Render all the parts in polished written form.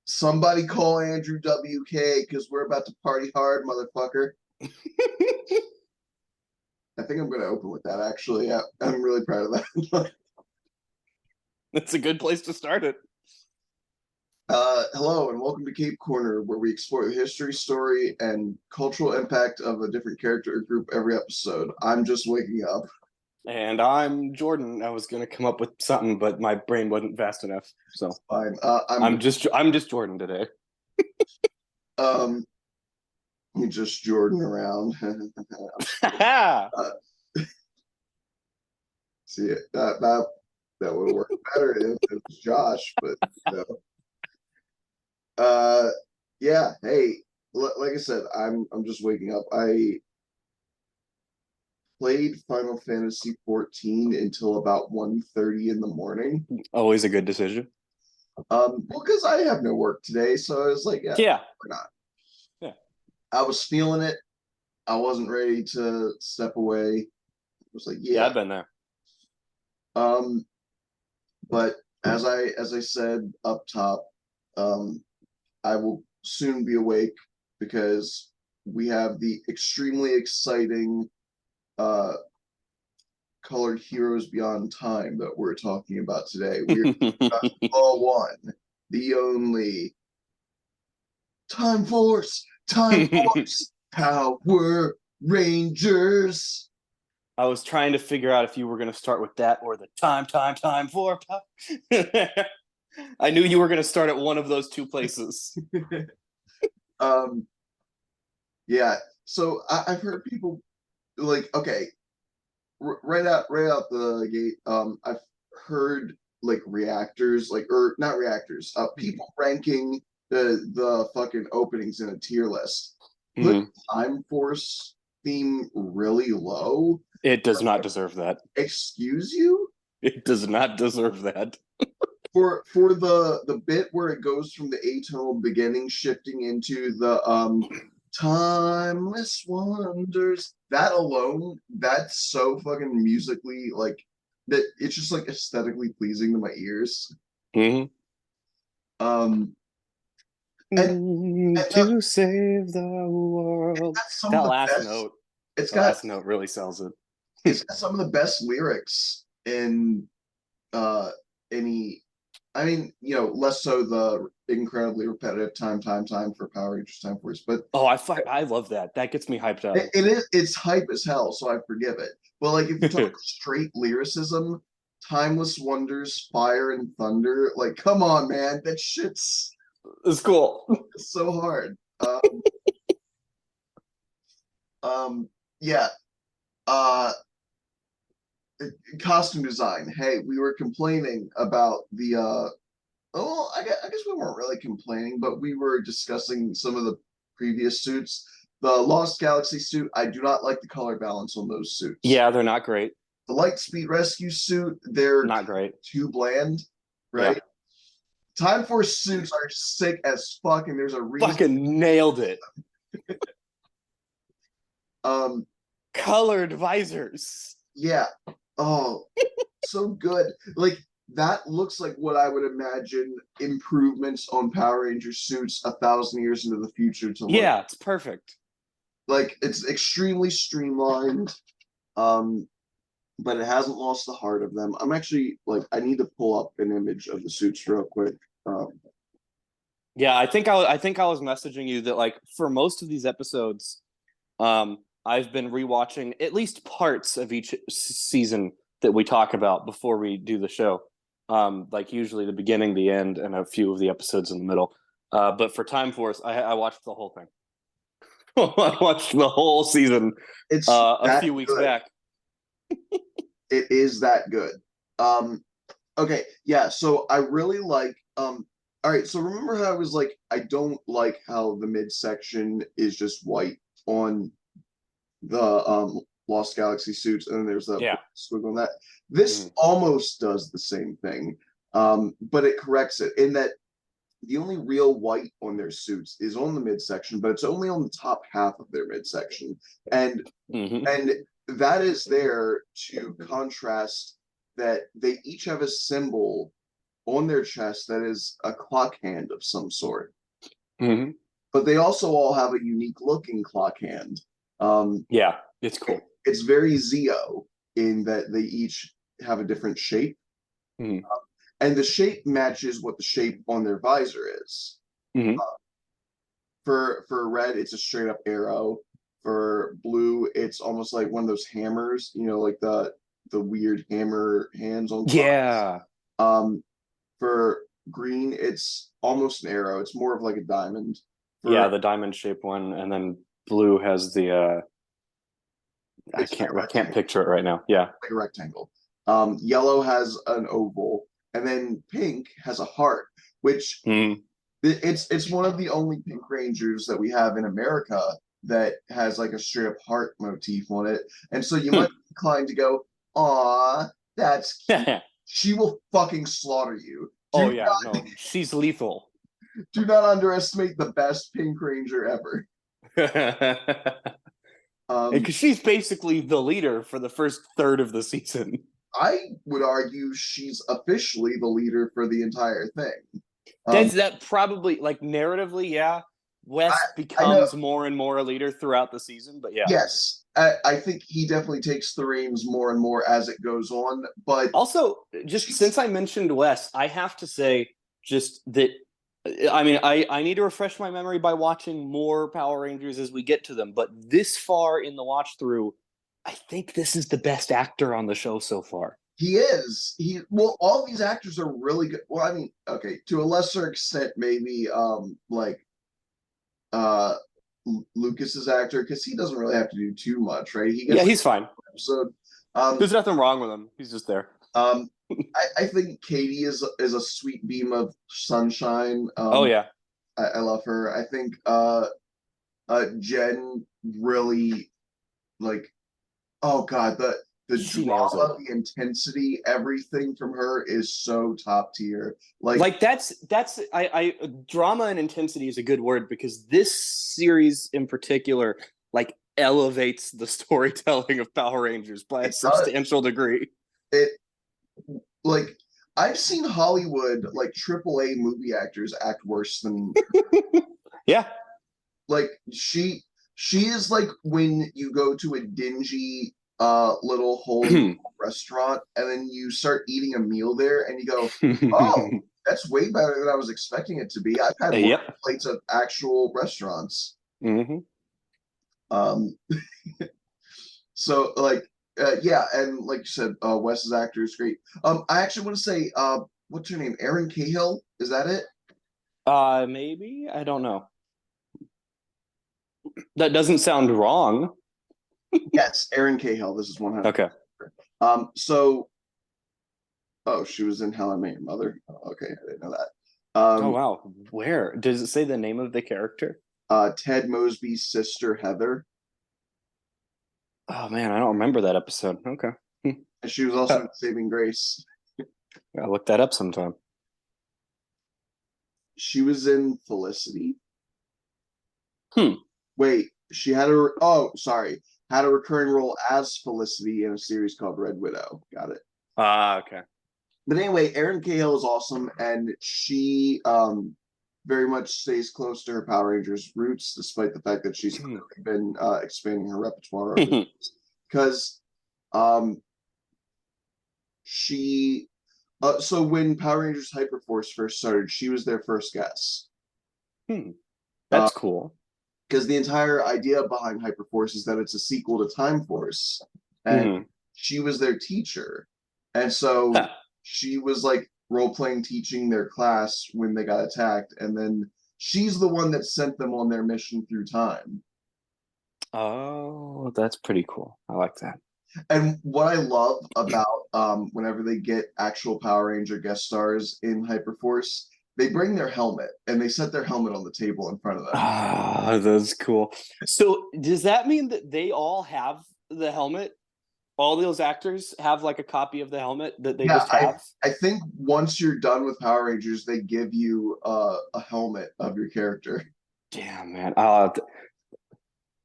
Somebody call Andrew WK because we're about to party hard, motherfucker. I think I'm going to open with that, actually. I'm really proud of that. That's a good place to start it. Hello, and welcome to Cape Corner, where we explore the history, story, and cultural impact of a different character or group every episode. I'm just waking up. And I'm Jordan. I was gonna come up with something, but my brain wasn't fast enough. So Fine. I'm just Jordan today. You just Jordan around. See, that would work better if it was Josh, but you know. Yeah. Hey, like I said, I'm just waking up. I played Final Fantasy 14 until about 1:30 in the morning. Always a good decision. Well, because I have no work today, so I was like, yeah, why not? Yeah. I was feeling it. I wasn't ready to step away. I was like, Yeah, I've been there. But as I said up top, I will soon be awake because we have the extremely exciting Colored Heroes Beyond Time that we're talking about today. We're the one, the only Time Force, Power Rangers. I was trying to figure out if you were going to start with that or the time for power. I knew you were going to start at one of those two places. Yeah. So I've heard people like, okay, right out the gate. I've heard like reactors, or not reactors. People ranking the fucking openings in a tier list. Put Time Force theme really low. It does not deserve that. Excuse you? It does not deserve that. For the bit where it goes from the atonal beginning shifting into the timeless wonders, that alone, that's so fucking musically like that, it's just like aesthetically pleasing to my ears. And to save the world. That last note. Last note really sells it. It's got some of the best lyrics in any. I mean, less so the incredibly repetitive time for Power Rangers Time Force, but I love that. That gets me hyped up. It's hype as hell, so I forgive it. But like, if you talk straight lyricism, Timeless Wonders, Fire and Thunder, like, come on, man, that shit's it's cool. It's so hard. Yeah. Costume design. Hey, we were complaining about the I guess we weren't really complaining, but we were discussing some of the previous suits. The Lost Galaxy suit, I do not like the color balance on those suits. Yeah, they're not great. The Lightspeed Rescue suit, they're not great. Too bland, right? Yeah. Time Force suits are sick as fuck, and there's a reason. Fucking nailed it. Colored visors. Yeah. Oh, so good. Like, that looks like what I would imagine improvements on Power Ranger suits 1,000 years into the future to look. Yeah, it's perfect. Like, it's extremely streamlined, but it hasn't lost the heart of them. I'm actually like, I need to pull up an image of the suits real quick. Yeah, I think I was messaging you that, like, for most of these episodes, I've been rewatching at least parts of each season that we talk about before we do the show. Like usually the beginning, the end, and a few of the episodes in the middle. But for Time Force, I watched the whole thing. I watched the whole season. It's a few weeks back. It is that good. Okay, yeah. So I really like. All right. So remember how I was like, I don't like how the midsection is just white on the Lost Galaxy suits, and then there's that squiggle on that. This almost does the same thing, but it corrects it in that the only real white on their suits is on the midsection, but it's only on the top half of their midsection, and that is there to contrast that they each have a symbol on their chest that is a clock hand of some sort. Mm-hmm. But they also all have a unique looking clock hand. Yeah, it's cool. It's very Zeo in that they each have a different shape. Mm-hmm. And the shape matches what the shape on their visor is. Mm-hmm. For red, it's a straight up arrow. For blue, it's almost like one of those hammers, like the weird hammer hands on clocks. Yeah. For green, it's almost an arrow. It's more of like a diamond. Yeah, the diamond shaped one, and then blue has the I can't picture it right now. Yeah. Like a rectangle. Yellow has an oval, and then pink has a heart, which it's one of the only Pink Rangers that we have in America that has like a straight up heart motif on it. And so you might be inclined to go, "Aw, that's cute." She will fucking slaughter you. Oh yeah, no, she's lethal. Do not underestimate the best Pink Ranger ever. Because she's basically the leader for the first third of the season. I would argue she's officially the leader for the entire thing. That probably, like, narratively, yeah. Wes becomes more and more a leader throughout the season, but yeah. Yes, I think he definitely takes the reins more and more as it goes on. But also, just since I mentioned Wes, I have to say just that. I mean, I need to refresh my memory by watching more Power Rangers as we get to them. But this far in the watch through, I think this is the best actor on the show so far. He is. Well, all these actors are really good. Well, I mean, okay, to a lesser extent, maybe like Lucas's actor, because he doesn't really have to do too much, right? He's fine. Episode. There's nothing wrong with him. He's just there. I think Katie is a sweet beam of sunshine. Oh yeah, I love her. I think Jen really, like, oh god, the drama, the intensity, everything from her is so top tier. Like that's I drama and intensity is a good word, because this series in particular, like, elevates the storytelling of Power Rangers by a substantial degree. Like, I've seen Hollywood, like, AAA movie actors act worse than yeah. Like, she is like when you go to a dingy little hole restaurant and then you start eating a meal there and you go, "Oh, that's way better than I was expecting it to be." I've had more plates of actual restaurants. So, like, yeah, and like you said, Wes's actor is great. I actually want to say, what's her name? Erin Cahill? Is that it? Maybe, I don't know. That doesn't sound wrong. Yes, Erin Cahill. This is 100. Okay. So, she was in How I Met Your Mother. Oh, okay, I didn't know that. Oh wow, where does it say the name of the character? Ted Mosby's sister Heather. Oh man, I don't remember that episode. Okay. And she was also in Saving Grace. I'll look that up sometime. She was in Felicity. Wait, she had had a recurring role as Felicity in a series called Red Widow. Got it. Okay. But anyway, Erin Cahill is awesome, and she very much stays close to her Power Rangers roots, despite the fact that she's been expanding her repertoire. Because she so when Power Rangers Hyperforce first started, she was their first guest. That's cool. Because the entire idea behind Hyperforce is that it's a sequel to Time Force, and she was their teacher, and so she was like role-playing teaching their class when they got attacked, and then she's the one that sent them on their mission through time. Oh, that's pretty cool. I like that. And what I love about whenever they get actual Power Ranger guest stars in Hyperforce, they bring their helmet and they set their helmet on the table in front of them. Ah, that's cool. So does that mean that they all have the helmet? All those actors have like a copy of the helmet that they just have? I think once you're done with Power Rangers, they give you a helmet of your character. Damn, man.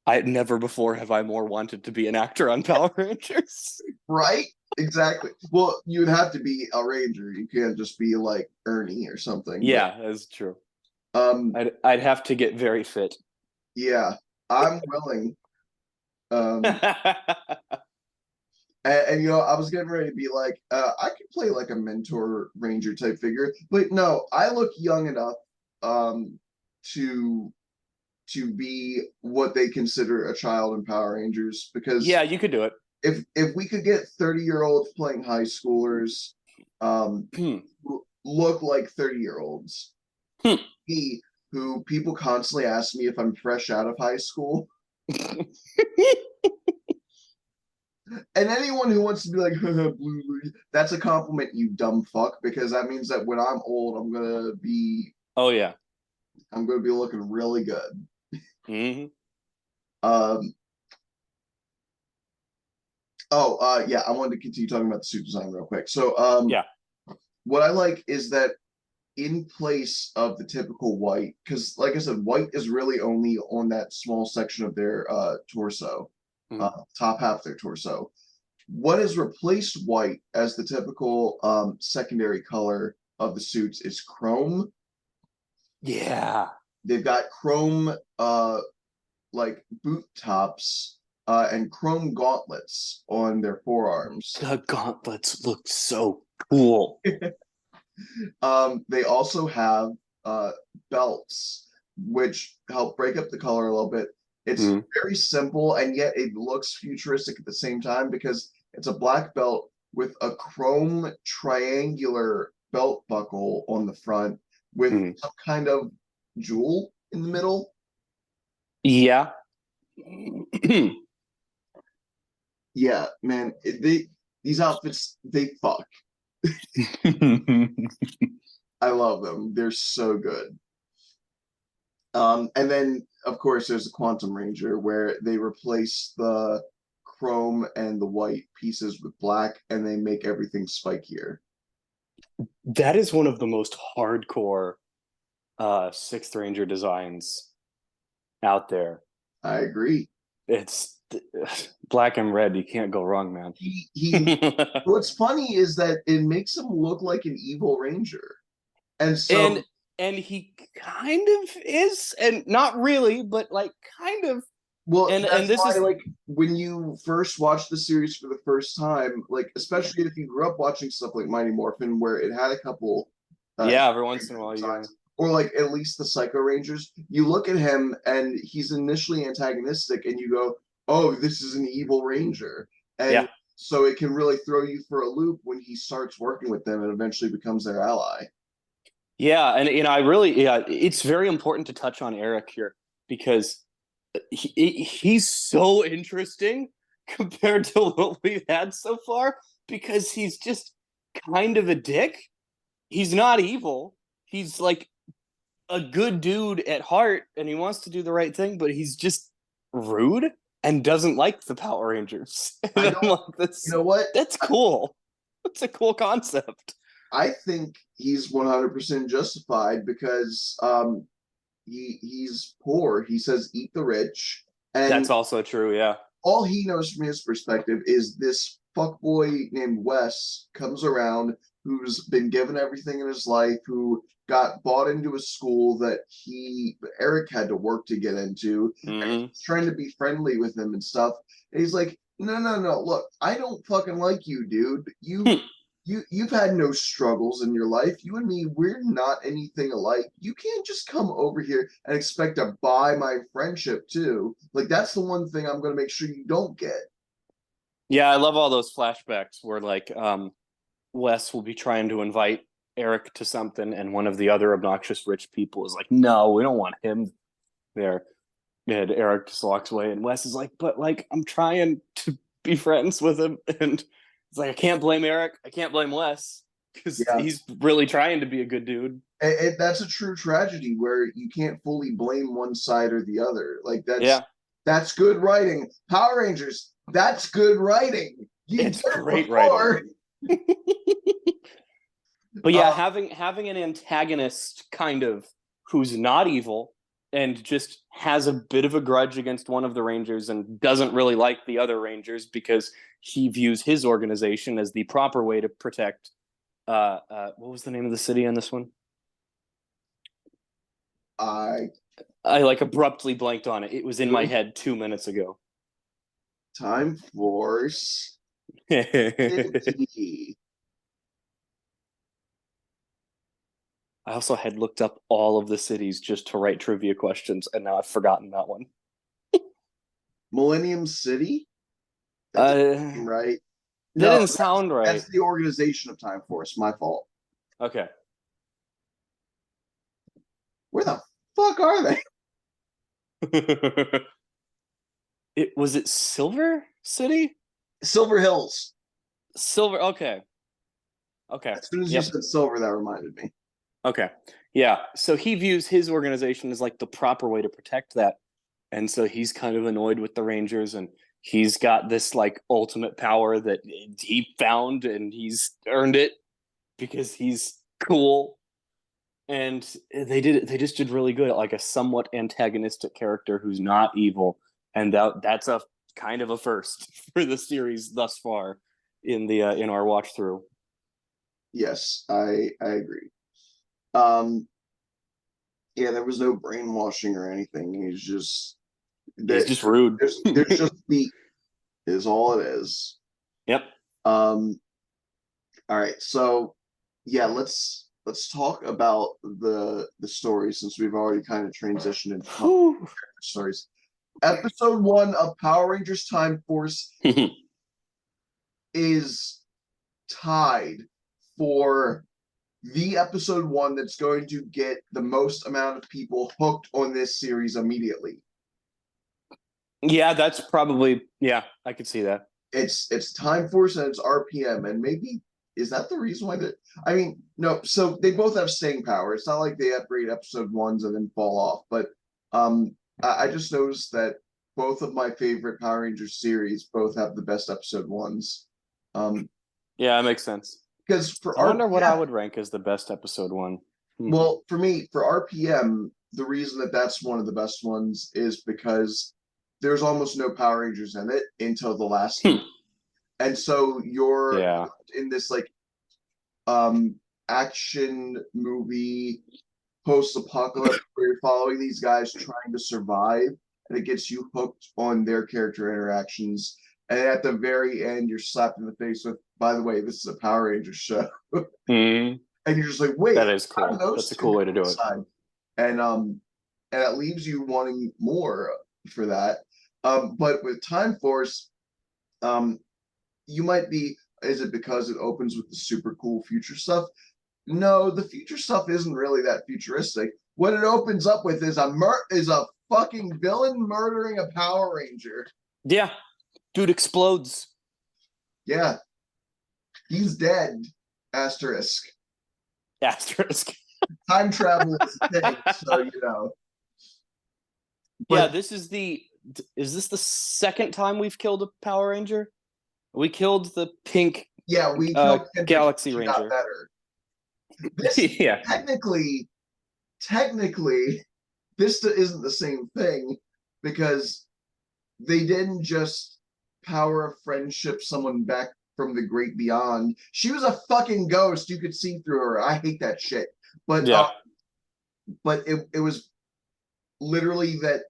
I never before have I more wanted to be an actor on Power Rangers. Right? Exactly. Well, you'd have to be a ranger. You can't just be like Ernie or something. But Yeah, that's true. um, I'd have to get very fit. yeah, I'm willing. Um, and I was getting ready to be like, I could play like a mentor ranger type figure, but no, I look young enough um to be what they consider a child in Power Rangers because Yeah, you could do it. if we could get 30-year-olds playing high schoolers Hmm. who look like 30-year-olds, Hmm. me who people constantly ask me if I'm fresh out of high school, and anyone who wants to be like blue, that's a compliment, you dumb fuck, because that means that when I'm old, Oh yeah. I'm gonna be looking really good. Hmm. Um, yeah, I wanted to continue talking about the suit design real quick. So, Yeah. what I like is that in place of the typical white, because like I said, white is really only on that small section of their torso, Mhm. top half of their torso. What has replaced white as the typical secondary color of the suits is chrome. Yeah. They've got chrome like boot tops and chrome gauntlets on their forearms. The gauntlets look so cool. They also have uh, belts, which help break up the color a little bit. It's Mhm. very simple, and yet it looks futuristic at the same time because it's a black belt with a chrome triangular belt buckle on the front with Mhm. some kind of jewel in the middle. Yeah. Yeah, man, these outfits they fuck. I love them. They're so good. And then, of course, there's the Quantum Ranger where they replace the chrome and the white pieces with black and they make everything spikier. That is one of the most hardcore Sixth Ranger designs out there. I agree. It's black and red. You can't go wrong, man. What's funny is that it makes him look like an evil ranger. And and so, and he kind of is, and not really, but like kind of. well, And that's this why, is like, when you first watch the series for the first time, like, especially if you grew up watching stuff like Mighty Morphin, where it had a couple yeah. Every once in a while, you designs, or like at least the Psycho Rangers, you look at him and he's initially antagonistic, and you go, "Oh, this is an evil ranger," and yeah. so it can really throw you for a loop when he starts working with them and eventually becomes their ally. Yeah, and I really, yeah, it's very important to touch on Eric here because he's so interesting compared to what we've had so far because he's just kind of a dick. He's not evil. He's like a good dude at heart and he wants to do the right thing, but he's just rude and doesn't like the Power Rangers. I And I'm don't, like, you know what? that's cool. That's a cool concept. I think he's 100% justified because he's poor. He says eat the rich, and That's also true, yeah. all he knows from his perspective is this fuckboy named Wes comes around who's been given everything in his life, who got bought into a school that Eric had to work to get into, and Mm-hmm. he's trying to be friendly with him and stuff. And he's like, no, no, no, look, I don't fucking like you, dude. You've had no struggles in your life. You and me, we're not anything alike. You can't just come over here and expect to buy my friendship too. Like that's the one thing I'm gonna make sure you don't get. Yeah, I love all those flashbacks where like Wes will be trying to invite Eric to something and one of the other obnoxious rich people is like, no, we don't want him there. And Eric just walks away and Wes is like, but like I'm trying to be friends with him. And it's like I can't blame Eric. I can't blame Wes because Yeah, he's really trying to be a good dude. that's a true tragedy where you can't fully blame one side or the other. Like Yeah. that's good writing. Power Rangers, that's good writing. You did It's it great writing. before. But yeah, Uh, having an antagonist kind of who's not evil and just has a bit of a grudge against one of the Rangers and doesn't really like the other Rangers because he views his organization as the proper way to protect. What was the name of the city on this one? I I like abruptly blanked on it. It was in my head 2 minutes ago. Time Force. I also had looked up all of the cities just to write trivia questions, and now I've forgotten that one. Millennium City? That doesn't seem right. That didn't sound right. That's the organization of Time Force. My fault. Okay. Where the fuck are they? Was it Silver City? Silver Hills. Silver. Okay. As soon as you said Silver, that reminded me. Okay. Yeah. So he views his organization as like the proper way to protect that. And so he's kind of annoyed with the Rangers, and he's got this like ultimate power that he found, and he's earned it because he's cool. And they just did really good at like a somewhat antagonistic character who's not evil. And that's a kind of a first for the series thus far in our watch through. Yes, I agree. Yeah, there was no brainwashing or anything. He's just rude. There's just feet is all it is. Yep. All right, so yeah, let's talk about the story since we've already kind of transitioned into stories. Episode 1 of Power Rangers Time Force is tied for the episode 1 that's going to get the most amount of people hooked on this series immediately. Yeah, that's probably, yeah, I could see that. It's Time Force and it's RPM, and maybe is that the reason why that I mean, no, so they both have staying power. It's not like they have great episode 1s and then fall off, but I just noticed that both of my favorite Power Rangers series both have the best episode 1s. Yeah, it makes sense. Because for I wonder what I would rank as the best episode 1. Well, for me, for RPM, the reason that that's one of the best ones is because there's almost no Power Rangers in it until the last one. And so you're in this like action movie post-apocalypse where you're following these guys trying to survive, and it gets you hooked on their character interactions. And at the very end, you're slapped in the face with, by the way, this is a Power Rangers show. And you're just like, wait, that is cool. That's a cool way to do it. And it leaves you wanting more for that. But with Time Force, you might be, is it because it opens with the super cool future stuff? No, the future stuff isn't really that futuristic. What it opens up with is a fucking villain murdering a Power Ranger. Yeah, dude explodes. Yeah, he's dead. Asterisk. Time travel is a thing, so you know. But, yeah, is this the second time we've killed a Power Ranger? We killed the pink. Yeah, we killed Galaxy Ranger. Got better. This technically, this isn't the same thing because they didn't just power of friendship someone back from the great beyond. She was a fucking ghost. You could see through her. I hate that shit. But but it was literally that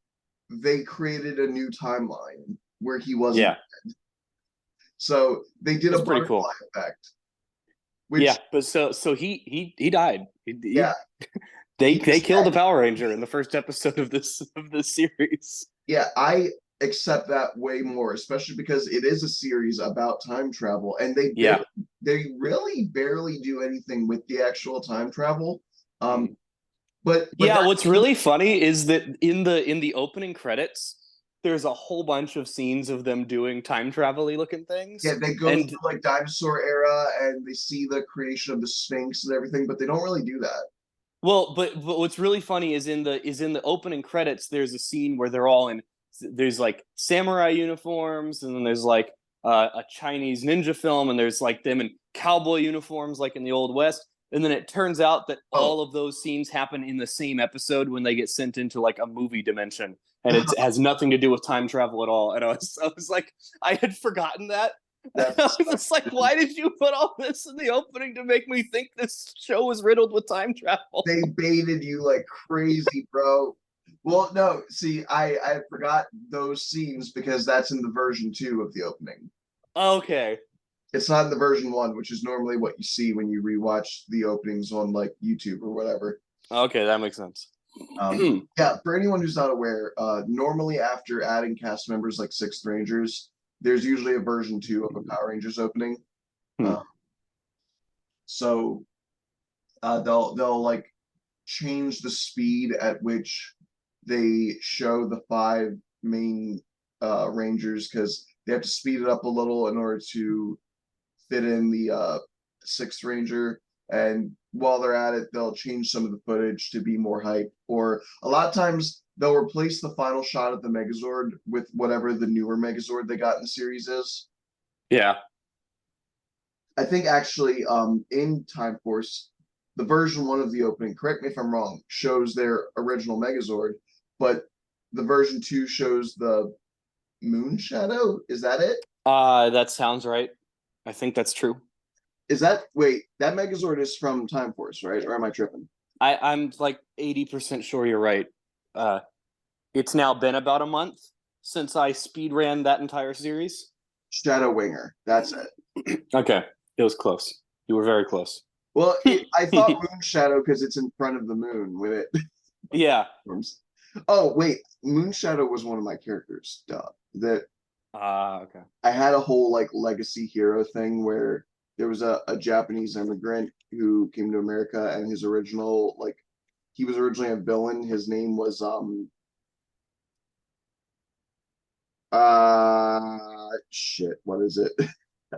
they created a new timeline where he wasn't dead. So they did a pretty cool effect. Which, but so he died. They killed killed a Power Ranger in the first episode of this series. Yeah, I accept that way more, especially because it is a series about time travel, and they really barely do anything with the actual time travel. But what's really funny is that in the opening credits, there's a whole bunch of scenes of them doing time travel-y looking things. Yeah, they go through like dinosaur era and they see the creation of the Sphinx and everything, but they don't really do that. Well, but what's really funny is in the opening credits, there's a scene where they're all there's like samurai uniforms, and then there's like a Chinese ninja film, and there's like them in cowboy uniforms like in the Old West, And then it turns out that Oh. all of those scenes happen in the same episode when they get sent into like a movie dimension, and it has nothing to do with time travel at all. And I was like, I had forgotten that. I was just like, why did you put all this in the opening to make me think this show was riddled with time travel? They baited you like crazy, bro. Well, no, see, I forgot those scenes because that's in the version 2 of the opening. Okay. It's not in the version 1, which is normally what you see when you rewatch the openings on like YouTube or whatever. Okay, that makes sense. Yeah, for anyone who's not aware, normally after adding cast members like Sixth Rangers, there's usually a version 2 of a Power Rangers opening. So they'll like change the speed at which they show the 5 main Rangers, because they have to speed it up a little in order to fit in the 6th Ranger. And while they're at it, they'll change some of the footage to be more hype. Or a lot of times they'll replace the final shot of the Megazord with whatever the newer Megazord they got in the series is. Yeah. I think actually in Time Force, the version 1 of the opening, correct me if I'm wrong, shows their original Megazord, but the version 2 shows the Moon Shadow. Is that it? That sounds right. I think that's true. Is that wait, that Megazord is from Time Force, right? Or am I tripping? I'm like 80% sure you're right. It's now been about a month since I speed ran that entire series. Shadow Winger. That's it. Okay. It was close. You were very close. Well, I thought Moon Shadow because it's in front of the moon with it. Yeah. Oh, wait. Moon Shadow was one of my characters. Duh. That okay. I had a whole like legacy hero thing where there was a Japanese immigrant who came to America, and his original, like, he was originally a villain. His name was shit, what is it?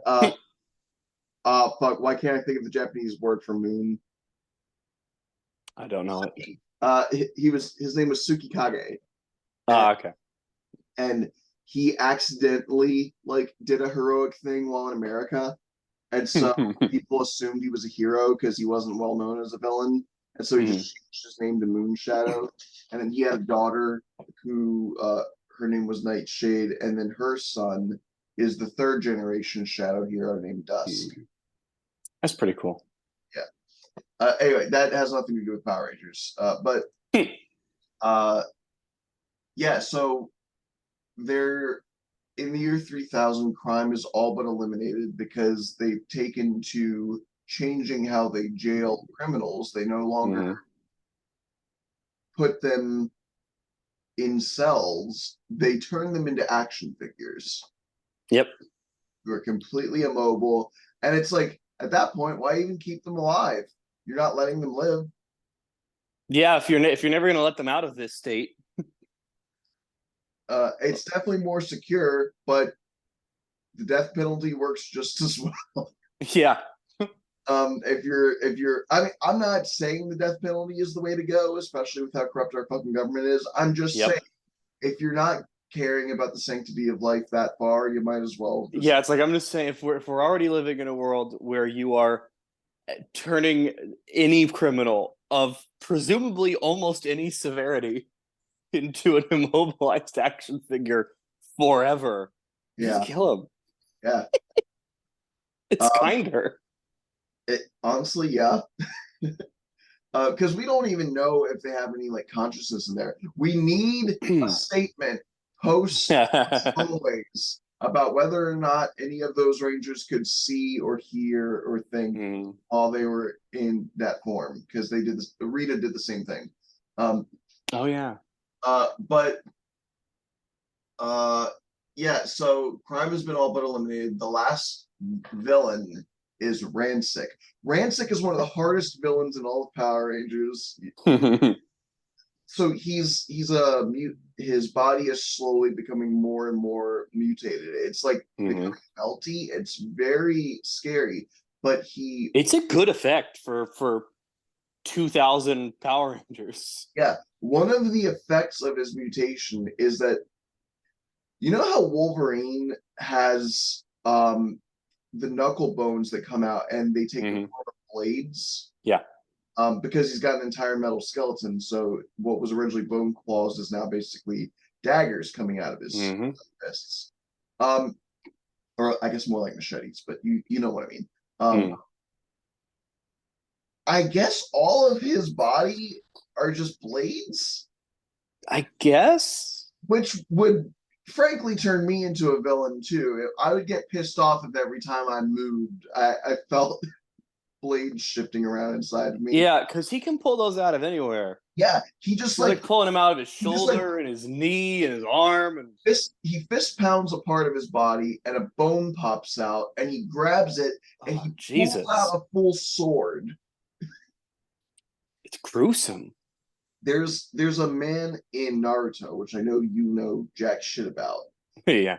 Fuck, why can't I think of the Japanese word for moon? I don't know it. His name was Tsukikage. Okay. And he accidentally like did a heroic thing while in America. And so people assumed he was a hero because he wasn't well known as a villain. And so he just changed his name to Moon Shadow. And then he had a daughter who her name was Nightshade, and then her son is the 3rd generation shadow hero named Dusk. That's pretty cool. Yeah. Anyway, that has nothing to do with Power Rangers. But yeah, so they're in the year 3000, crime is all but eliminated because they've taken to changing how they jail criminals. They no longer put them in cells, they turn them into action figures. Yep. Who are completely immobile. And it's like, at that point, why even keep them alive? You're not letting them live. Yeah, if you're never going to let them out of this state. It's definitely more secure, but the death penalty works just as well. Yeah. If you're I mean, I'm not saying the death penalty is the way to go, especially with how corrupt our fucking government is. I'm just saying, if you're not caring about the sanctity of life that far, you might as well yeah, it's like, I'm just saying, if we're already living in a world where you are turning any criminal of presumably almost any severity into an immobilized action figure forever, just kill him. Yeah. It's kinder. Honestly, yeah. Because we don't even know if they have any like consciousness in there. We need a statement post always about whether or not any of those Rangers could see or hear or think while they were in that form, because they did this. Rita did the same thing. Oh yeah. But yeah. So crime has been all but eliminated. The last villain is Rancic. Rancic is one of the hardest villains in all of Power Rangers. So he's a mute. His body is slowly becoming more and more mutated. It's like becoming melty. It's very scary. But it's a good effect for 2000 Power Rangers. Yeah, one of the effects of his mutation is that, you know how Wolverine has the knuckle bones that come out and they take the form of blades? Yeah. Because he's got an entire metal skeleton. So what was originally bone claws is now basically daggers coming out of his fists. Or I guess more like machetes, but you know what I mean. I guess all of his body are just blades, I guess. which would frankly turn me into a villain too. I would get pissed off if every time I moved, I felt blades shifting around inside of me. Yeah, because he can pull those out of anywhere. Yeah, he just He's like pulling him out of his he just, like, shoulder and his knee and his arm and he fist pounds a part of his body and a bone pops out and he grabs it and he pulls Jesus. out a full sword. It's gruesome. There's a man in Naruto, which I know you know jack shit about, Yeah.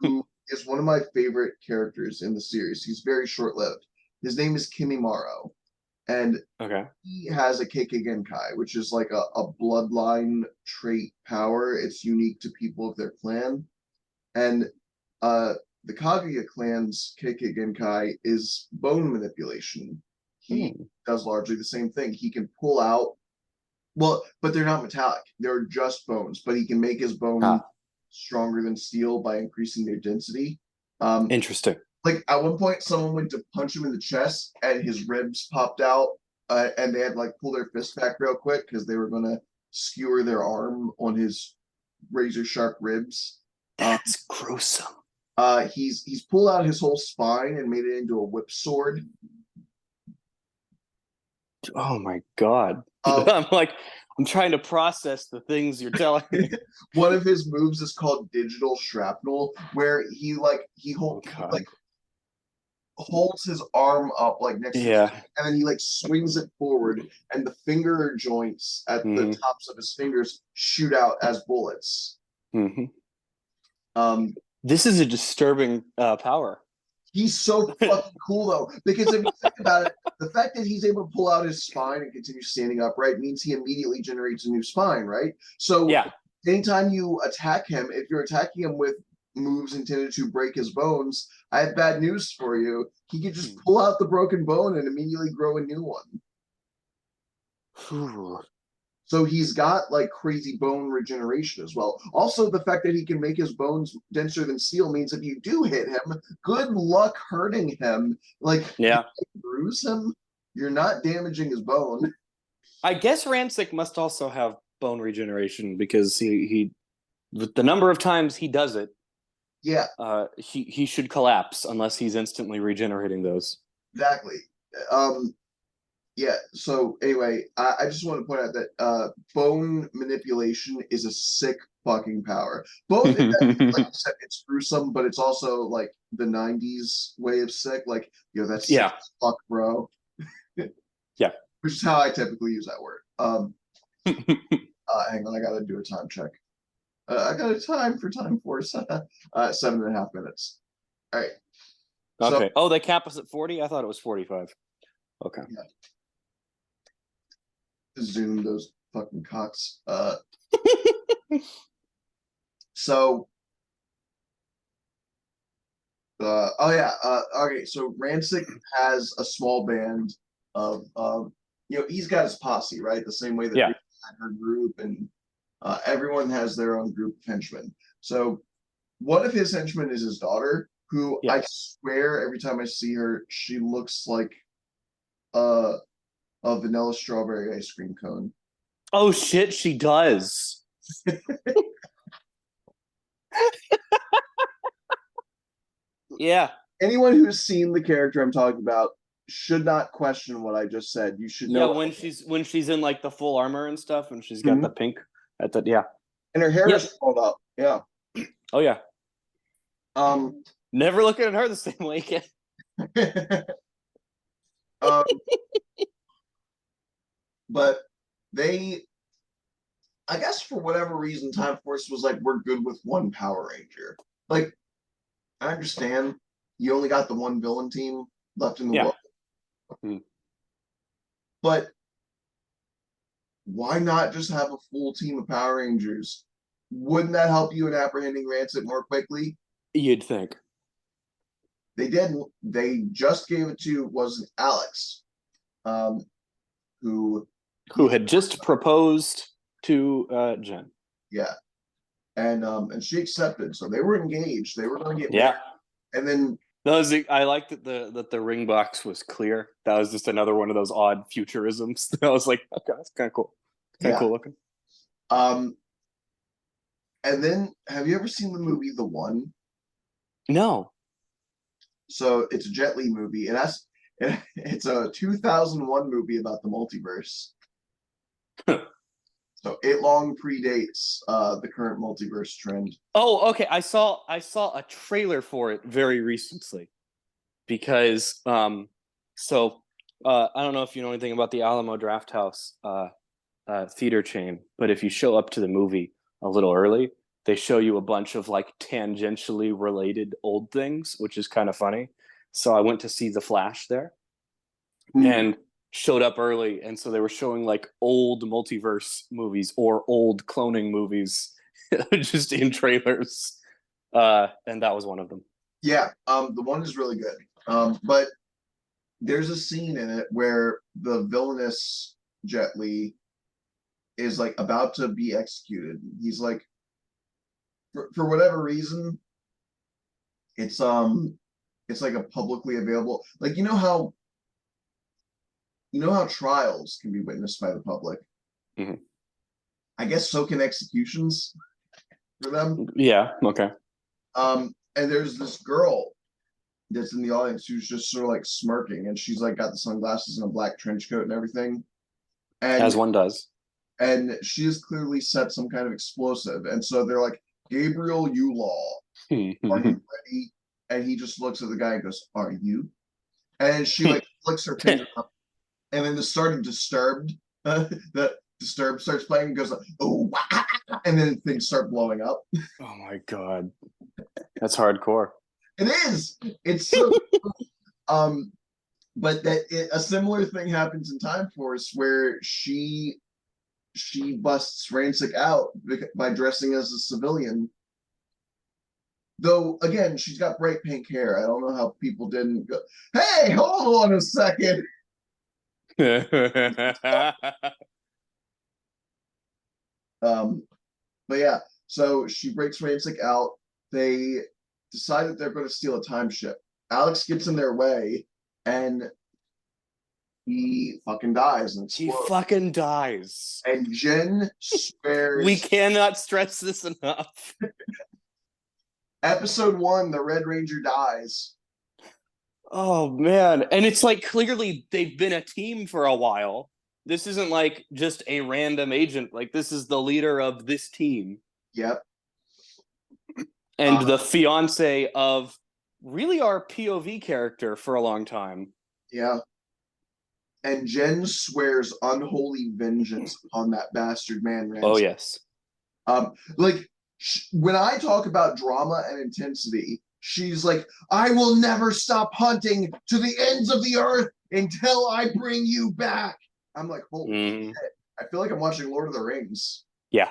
who is one of my favorite characters in the series. He's very short-lived. His name is Kimimaro, and Okay. he has a Kekkei Genkai, which is like a bloodline trait power. It's unique to people of their clan. And the Kaguya clan's Kekkei Genkai is bone manipulation. He does largely the same thing. He can pull out, well, but they're not metallic. They're just bones, but he can make his bone stronger than steel by increasing their density. Interesting. Like at one point, someone went to punch him in the chest and his ribs popped out, and they had to like pull their fist back real quick because they were going to skewer their arm on his razor sharp ribs. That's gruesome. He's pulled out his whole spine and made it into a whip sword. Oh my God. I'm trying to process the things you're telling me. One of his moves is called digital shrapnel, where he holds his arm up like next to him, and then he like swings it forward, and the finger joints at the tops of his fingers shoot out as bullets. This is a disturbing power. He's so fucking cool though, because if you think about it, the fact that he's able to pull out his spine and continue standing upright means he immediately generates a new spine, right? So anytime you attack him, if you're attacking him with moves intended to break his bones, I have bad news for you. He could just pull out the broken bone and immediately grow a new one. So he's got like crazy bone regeneration as well. Also, the fact that he can make his bones denser than steel means if you do hit him, good luck hurting him. Like, you bruise him, you're not damaging his bone. I guess Rancic must also have bone regeneration because he with the number of times he does it, he should collapse unless he's instantly regenerating those. Exactly. Yeah, so anyway, I just want to point out that bone manipulation is a sick fucking power. Both, like you said, it's gruesome, but it's also like the 90s way of sick. Like, that's sick as fuck, bro. Which is how I typically use that word. Hang on, I gotta do a time check. I got a time for Time Force. 7.5 minutes. All right. Okay. So, they cap us at 40? I thought it was 45. Okay. Yeah. Zoom those fucking cocks. So okay, so Rancic has a small band of he's got his posse, right? The same way that had her group, and everyone has their own group of henchmen. So one of his henchmen is his daughter, who I swear every time I see her, she looks like a vanilla strawberry ice cream cone. Oh shit, she does. Yeah. Anyone who's seen the character I'm talking about should not question what I just said. You should know. Yeah, when she's in like the full armor and stuff, and she's got the pink at the and her hair is pulled up. Yeah. Oh yeah. Never looking at her the same way again. But I guess for whatever reason, Time Force was like, we're good with one Power Ranger. Like, I understand you only got the one villain team left in the world. But why not just have a full team of Power Rangers? Wouldn't that help you in apprehending Rancid more quickly? You'd think. They didn't. They just gave it to, was Alex. who had just proposed to Jen. Yeah, and she accepted, so they were engaged. They were going to get Yeah. married, and then I liked that the ring box was clear. That was just another one of those odd futurisms. I was like, okay, that's kind of cool. Kind of cool looking. Um, and then have you ever seen the movie The One? No. So it's a Jet Li movie, and it's a 2001 movie about the multiverse. So it long predates the current multiverse trend. Oh, okay. I saw a trailer for it very recently because so I don't know if you know anything about the Alamo Drafthouse theater chain, but if you show up to the movie a little early, they show you a bunch of like tangentially related old things, which is kind of funny. So I went to see The Flash there and showed up early, and so they were showing like old multiverse movies or old cloning movies just in trailers. And that was one of them. Yeah, The One is really good. But there's a scene in it where the villainous Jet Li is like about to be executed. He's like, for whatever reason, it's like a publicly available, like you know how trials can be witnessed by the public. Mm-hmm. I guess so can executions for them. Yeah. Okay. And there's this girl that's in the audience who's just sort of like smirking, and she's like got the sunglasses and a black trench coat and everything. And As one does. And she has clearly set some kind of explosive. And so they're like, Gabriel Ulaw, are you ready? And he just looks at the guy and goes, are you? And she like flicks her finger up. And then the start of Disturbed, the Disturbed starts playing and goes like, oh, and then things start blowing up. Oh my God. That's hardcore. It is. It's so but a similar thing happens in Time Force where she busts Rancic out by dressing as a civilian. Though again, she's got bright pink hair. I don't know how people didn't go, hey, hold on a second. But yeah, so she breaks Rancic out. They decide that they're going to steal a time ship. Alex gets in their way, and he fucking dies and explodes. He fucking dies. And Jen swears. We cannot stress this enough. Episode 1, the Red Ranger dies. Oh man. And it's like clearly they've been a team for a while. This isn't like just a random agent. Like this is the leader of this team. Yep. And the fiance of really our POV character for a long time. Yeah. And Jen swears unholy vengeance upon that bastard man. Rancic. Oh yes. Like when I talk about drama and intensity, she's like, I will never stop hunting to the ends of the earth until I bring you back. I'm like, holy shit. I feel like I'm watching Lord of the Rings. Yeah.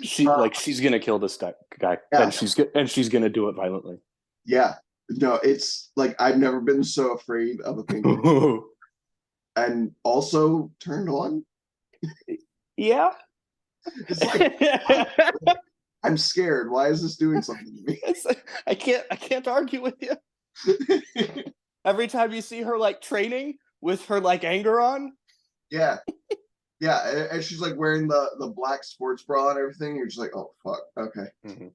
She's gonna kill this guy, yeah. and she's gonna do it violently. Yeah. No, it's like I've never been so afraid of a penguin. And also turned on. Yeah. It's like, I'm scared. Why is this doing something to me? I can't argue with you. Every time you see her like training with her like anger on. Yeah. Yeah. And she's like wearing the black sports bra and everything. You're just like, oh fuck. Okay. Mm-hmm.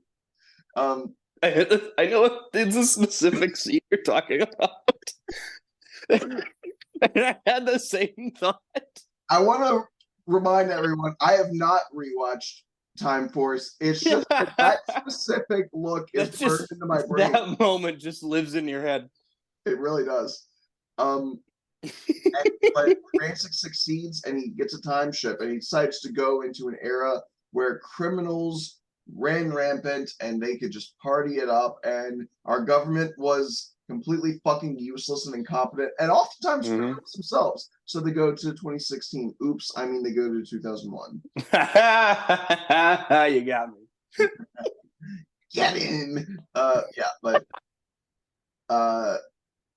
I know it's a specific scene you're talking about. And I had the same thought. I want to remind everyone, I have not rewatched Time Force. It's just that specific look is burned into my brain. That moment just lives in your head. It really does. But Rancic succeeds and he gets a time ship and he decides to go into an era where criminals ran rampant and they could just party it up, and our government was completely fucking useless and incompetent and oftentimes criminals themselves. So they go to 2016. Oops, I mean they go to 2001. You got me. Get in. Yeah, but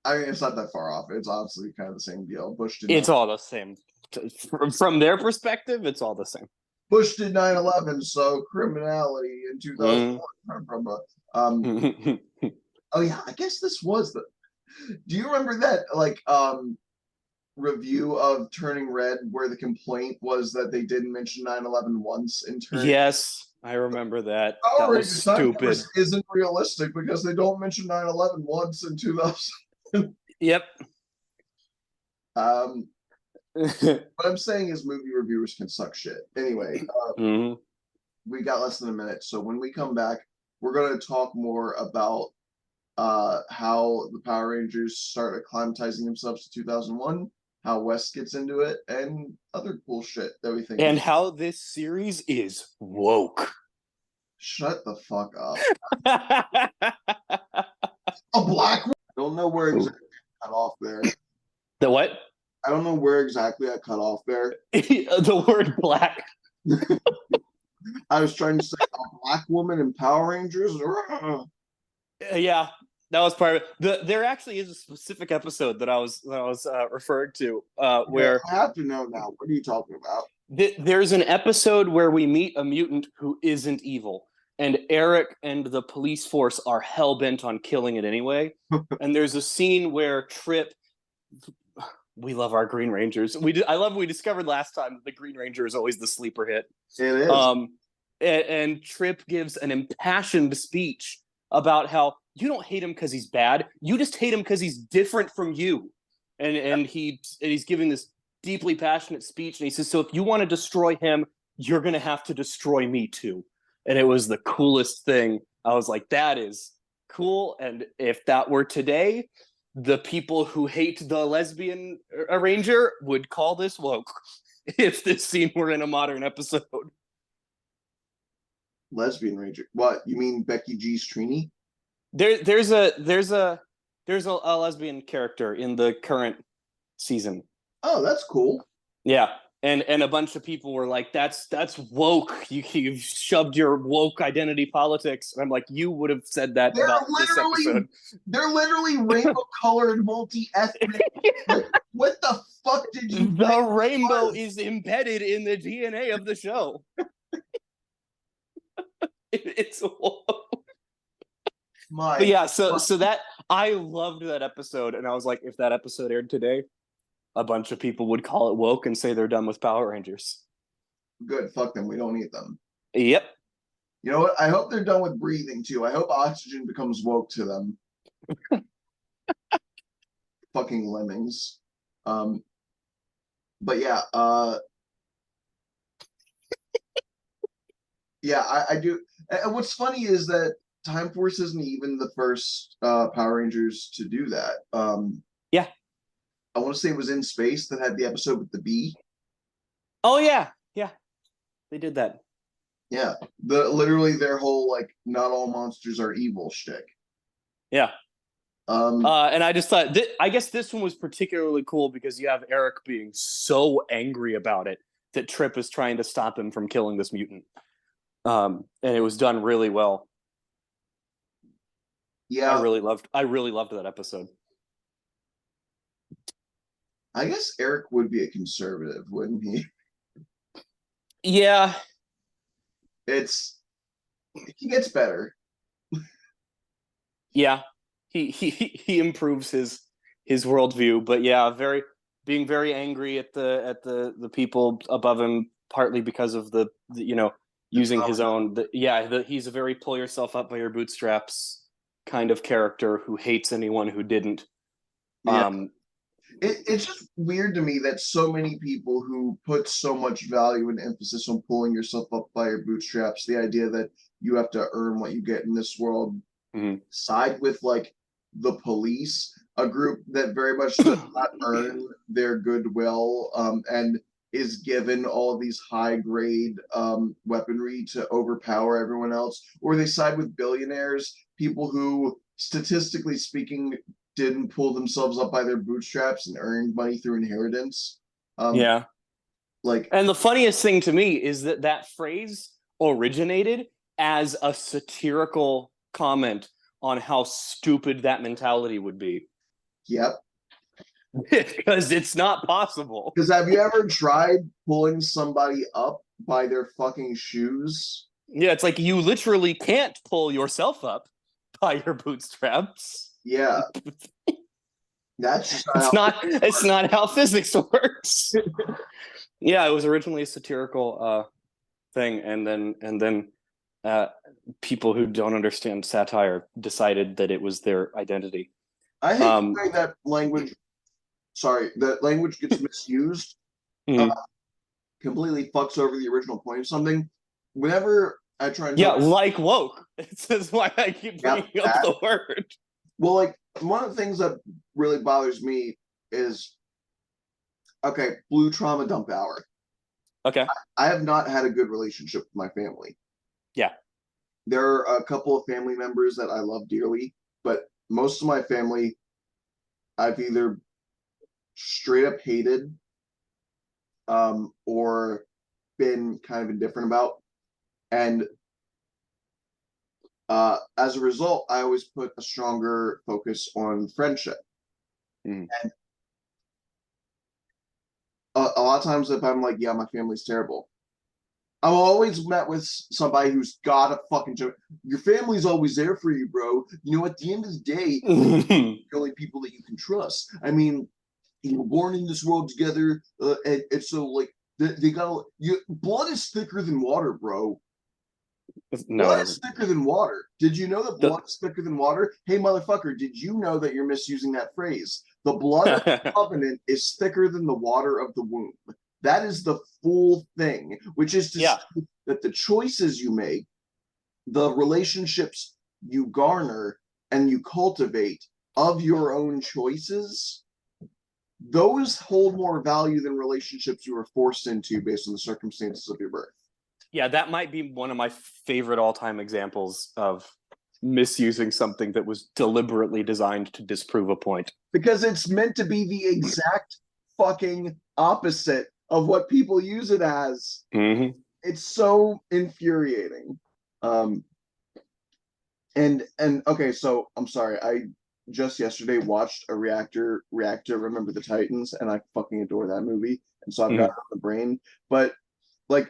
I mean, it's not that far off. It's obviously kind of the same deal. It's all the same. From their perspective, it's all the same. Bush did 9/11, so criminality in 2001. Oh yeah, I guess this was the. Do you remember that review of Turning Red where the complaint was that they didn't mention 9/11 once in Turning? Yes, I remember that. That Already, was the time stupid. course isn't realistic because they don't mention 9/11 once in 2000. Yep. What I'm saying is movie reviewers can suck shit. Anyway, we got less than a minute, so when we come back, we're going to talk more about how the Power Rangers start acclimatizing themselves to 2001, how West gets into it, and other cool shit that we think. And how this series is woke. Shut the fuck up. A black one? I don't know where exactly I cut off there. The what? I don't know where exactly I cut off there. The word black. I was trying to say a black woman in Power Rangers. Yeah, that was part of it. There actually is a specific episode that I was referring to where I have to know now. What are you talking about? There's an episode where we meet a mutant who isn't evil, and Eric and the police force are hell bent on killing it anyway. And there's a scene where Trip. We love our Green Rangers. I love we discovered last time that the Green Ranger is always the sleeper hit. It is. And Trip gives an impassioned speech about how you don't hate him because he's bad. You just hate him because he's different from you. And he's giving this deeply passionate speech. And he says, so if you want to destroy him, you're going to have to destroy me too. And it was the coolest thing. I was like, that is cool. And if that were today, the people who hate the lesbian Ranger would call this woke if this scene were in a modern episode. Lesbian Ranger? What, you mean Becky G's Trini? There's a lesbian character in the current season. Oh, that's cool. Yeah. And a bunch of people were like, that's woke. You've shoved your woke identity politics. And I'm like, you would have said that about this episode. They're literally rainbow-colored, multi-ethnic. What the fuck did you The rainbow is embedded in the DNA of the show. It's woke. But yeah, so that I loved that episode, and I was like, if that episode aired today, a bunch of people would call it woke and say they're done with Power Rangers. Good, fuck them. We don't need them. Yep. You know what? I hope they're done with breathing too. I hope oxygen becomes woke to them. Fucking lemmings. But yeah, yeah, I do. And what's funny is that Time Force isn't even the first Power Rangers to do that. Yeah. I want to say it was In Space that had the episode with the bee. Oh yeah, they did that. Yeah, literally their whole like not all monsters are evil shtick. Yeah. And I just thought I guess this one was particularly cool because you have Eric being so angry about it that Trip is trying to stop him from killing this mutant. And it was done really well. Yeah, I really loved that episode. I guess Eric would be a conservative, wouldn't he? Yeah. He gets better. Yeah. He improves his worldview, but yeah, being very angry at the people above him, partly because of the using his own he's a very pull yourself up by your bootstraps kind of character who hates anyone who didn't. Yeah. It's just weird to me that so many people who put so much value and emphasis on pulling yourself up by your bootstraps, the idea that you have to earn what you get in this world, side with like the police, a group that very much does not earn their goodwill, and is given all of these high grade weaponry to overpower everyone else, or they side with billionaires, people who statistically speaking didn't pull themselves up by their bootstraps and earned money through inheritance. And the funniest thing to me is that phrase originated as a satirical comment on how stupid that mentality would be. Yep. Because it's not possible. Because have you ever tried pulling somebody up by their fucking shoes? Yeah, it's like you literally can't pull yourself up by your bootstraps. Yeah. That's just It's not not. It's not how physics works. Yeah, it was originally a satirical thing, and then people who don't understand satire decided that it was their identity. I hate the way that language. Sorry, that language gets misused. Mm-hmm. Completely fucks over the original point of something. Whenever I try and like woke. This is why I keep bringing up the word. Well, like one of the things that really bothers me is okay, blue trauma dump hour. Okay. I have not had a good relationship with my family. Yeah. There are a couple of family members that I love dearly, but most of my family I've either straight up hated or been kind of indifferent about. And as a result, I always put a stronger focus on friendship. Mm. And a lot of times, if I'm like, yeah, my family's terrible, I'm always met with somebody who's got a fucking joke. Your family's always there for you, bro. You know, at the end of the day, the only people that you can trust. I mean, you were born in this world together, and so like they got blood is thicker than water, bro. No, Blood is thicker than water. Did you know that blood is thicker than water? Hey, motherfucker, did you know that you're misusing that phrase? The blood of the covenant is thicker than the water of the womb. That is the full thing, which is to say that the choices you make, the relationships you garner and you cultivate of your own choices, those hold more value than relationships you were forced into based on the circumstances of your birth. Yeah, that might be one of my favorite all-time examples of misusing something that was deliberately designed to disprove a point. Because it's meant to be the exact fucking opposite of what people use it as. Mm-hmm. It's so infuriating. And okay, so I'm sorry, I just yesterday watched a reactor Remember the Titans, and I fucking adore that movie, and so I've got it on the brain. But like,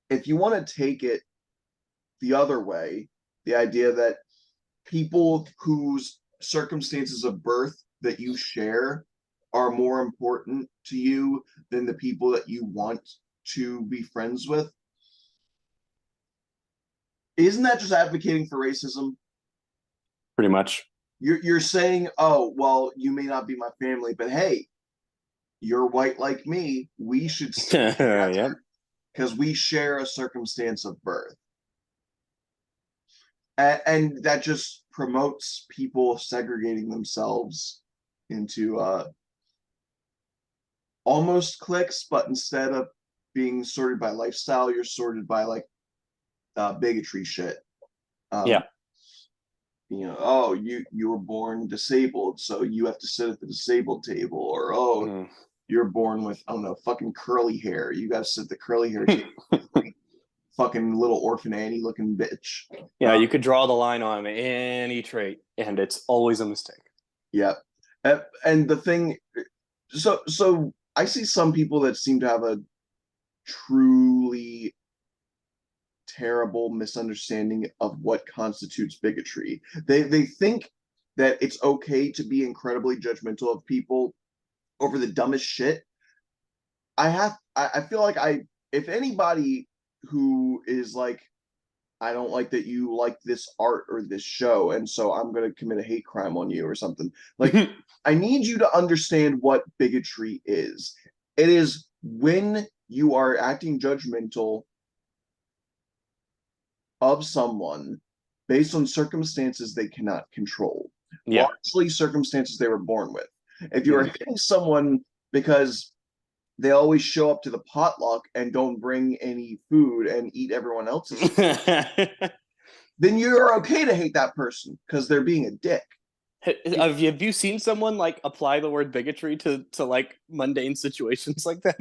if you want to take it the other way, the idea that people whose circumstances of birth that you share are more important to you than the people that you want to be friends with, isn't that just advocating for racism? Pretty much. You're saying, oh, well, you may not be my family, but hey, you're white like me. We should stick together because we share a circumstance of birth. And that just promotes people segregating themselves into almost cliques, but instead of being sorted by lifestyle, you're sorted by like bigotry shit. You know, oh, you were born disabled, so you have to sit at the disabled table, or oh, you're born with, I don't know, fucking curly hair. You got to sit at the curly hair table. Fucking little orphan Annie looking bitch. Yeah, you could draw the line on any trait, and it's always a mistake. Yeah, and the thing, so I see some people that seem to have a truly terrible misunderstanding of what constitutes bigotry. They think that it's okay to be incredibly judgmental of people over the dumbest shit. I feel like if anybody who is like, I don't like that you like this art or this show, and so I'm going to commit a hate crime on you or something. Like, I need you to understand what bigotry is. It is when you are acting judgmental of someone based on circumstances they cannot control, largely circumstances they were born with. If you're hitting someone because they always show up to the potluck and don't bring any food and eat everyone else's food, then you're okay to hate that person because they're being a dick. Have you seen someone like apply the word bigotry to like mundane situations like that?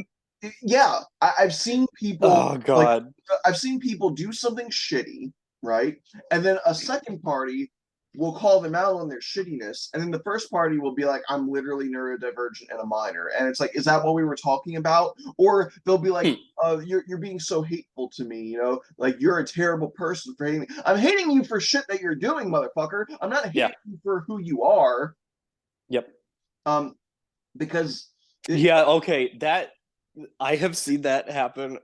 Yeah, I've seen people. Oh God! Like, I've seen people do something shitty, right? And then a second party will call them out on their shittiness, and then the first party will be like, I'm literally neurodivergent and a minor. And it's like, is that what we were talking about? Or they'll be like, you're being so hateful to me, you know, like you're a terrible person for hating me. I'm hating you for shit that you're doing, motherfucker. I'm not hating you for who you are. Yep. Because yeah, okay. That I have seen that happen,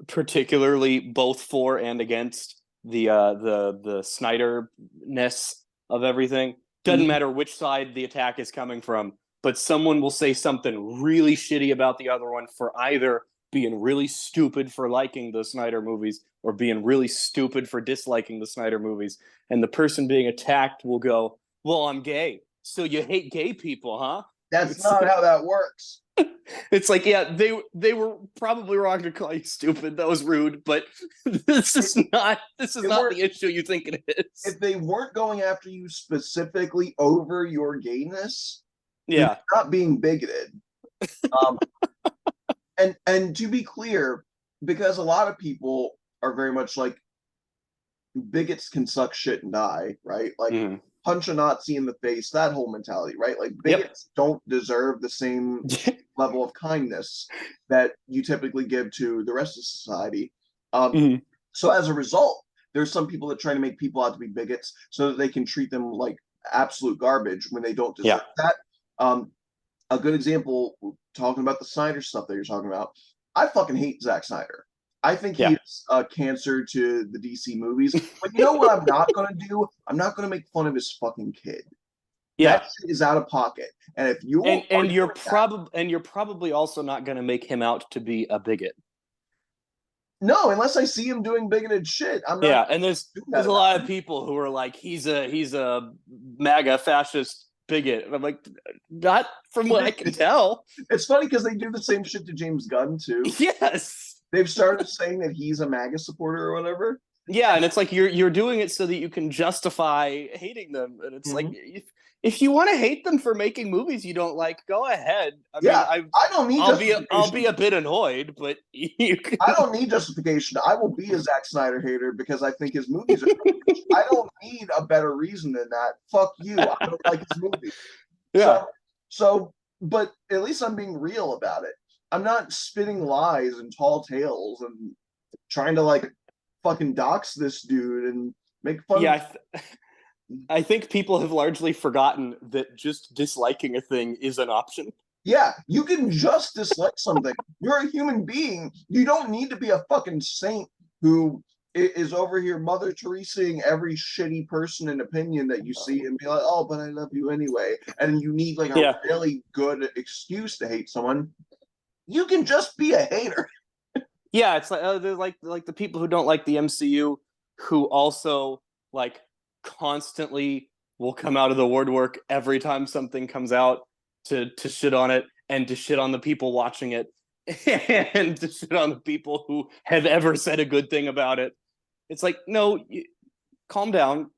particularly both for and against the Snyder-ness of everything. Doesn't matter which side the attack is coming from, but someone will say something really shitty about the other one for either being really stupid for liking the Snyder movies or being really stupid for disliking the Snyder movies. And the person being attacked will go, well, I'm gay. So you hate gay people, huh? that's not how that works. It's like, yeah, they were probably wrong to call you stupid. That was rude, but this is not the issue you think it is. If they weren't going after you specifically over your gayness, yeah, not being bigoted. And to be clear, because a lot of people are very much like bigots can suck shit and die, right? Like punch a Nazi in the face, that whole mentality, right? Like bigots don't deserve the same level of kindness that you typically give to the rest of society. So as a result, there's some people that try to make people out to be bigots so that they can treat them like absolute garbage when they don't deserve that. A good example, talking about the Snyder stuff that you're talking about, I fucking hate Zack Snyder. I think he's a cancer to the DC movies. But you know what I'm not going to do? I'm not going to make fun of his fucking kid. Yeah. That shit is out of pocket. And if you and you're probably also not going to make him out to be a bigot. No, unless I see him doing bigoted shit. I'm not. Yeah, and there's a lot of people who are like, he's a MAGA fascist bigot. And I'm like, not from what I can tell. It's funny because they do the same shit to James Gunn too. Yes. They've started saying that he's a MAGA supporter or whatever. Yeah, and it's like you're doing it so that you can justify hating them. And it's like if you want to hate them for making movies you don't like, go ahead. I mean, I don't need justification. I'll be a bit annoyed, but I don't need justification. I will be a Zack Snyder hater because I think his movies are I don't need a better reason than that. Fuck you. I don't like his movies. Yeah. So but at least I'm being real about it. I'm not spitting lies and tall tales and trying to like fucking dox this dude and make fun of I think people have largely forgotten that just disliking a thing is an option. Yeah, you can just dislike something. You're a human being. You don't need to be a fucking saint who is over here Mother Teresaing every shitty person and opinion that you see and be like, oh, but I love you anyway. And you need like a really good excuse to hate someone. You can just be a hater. Yeah, it's like they're like the people who don't like the MCU who also like constantly will come out of the woodwork every time something comes out to shit on it and to shit on the people watching it and to shit on the people who have ever said a good thing about it. It's like, no, calm down.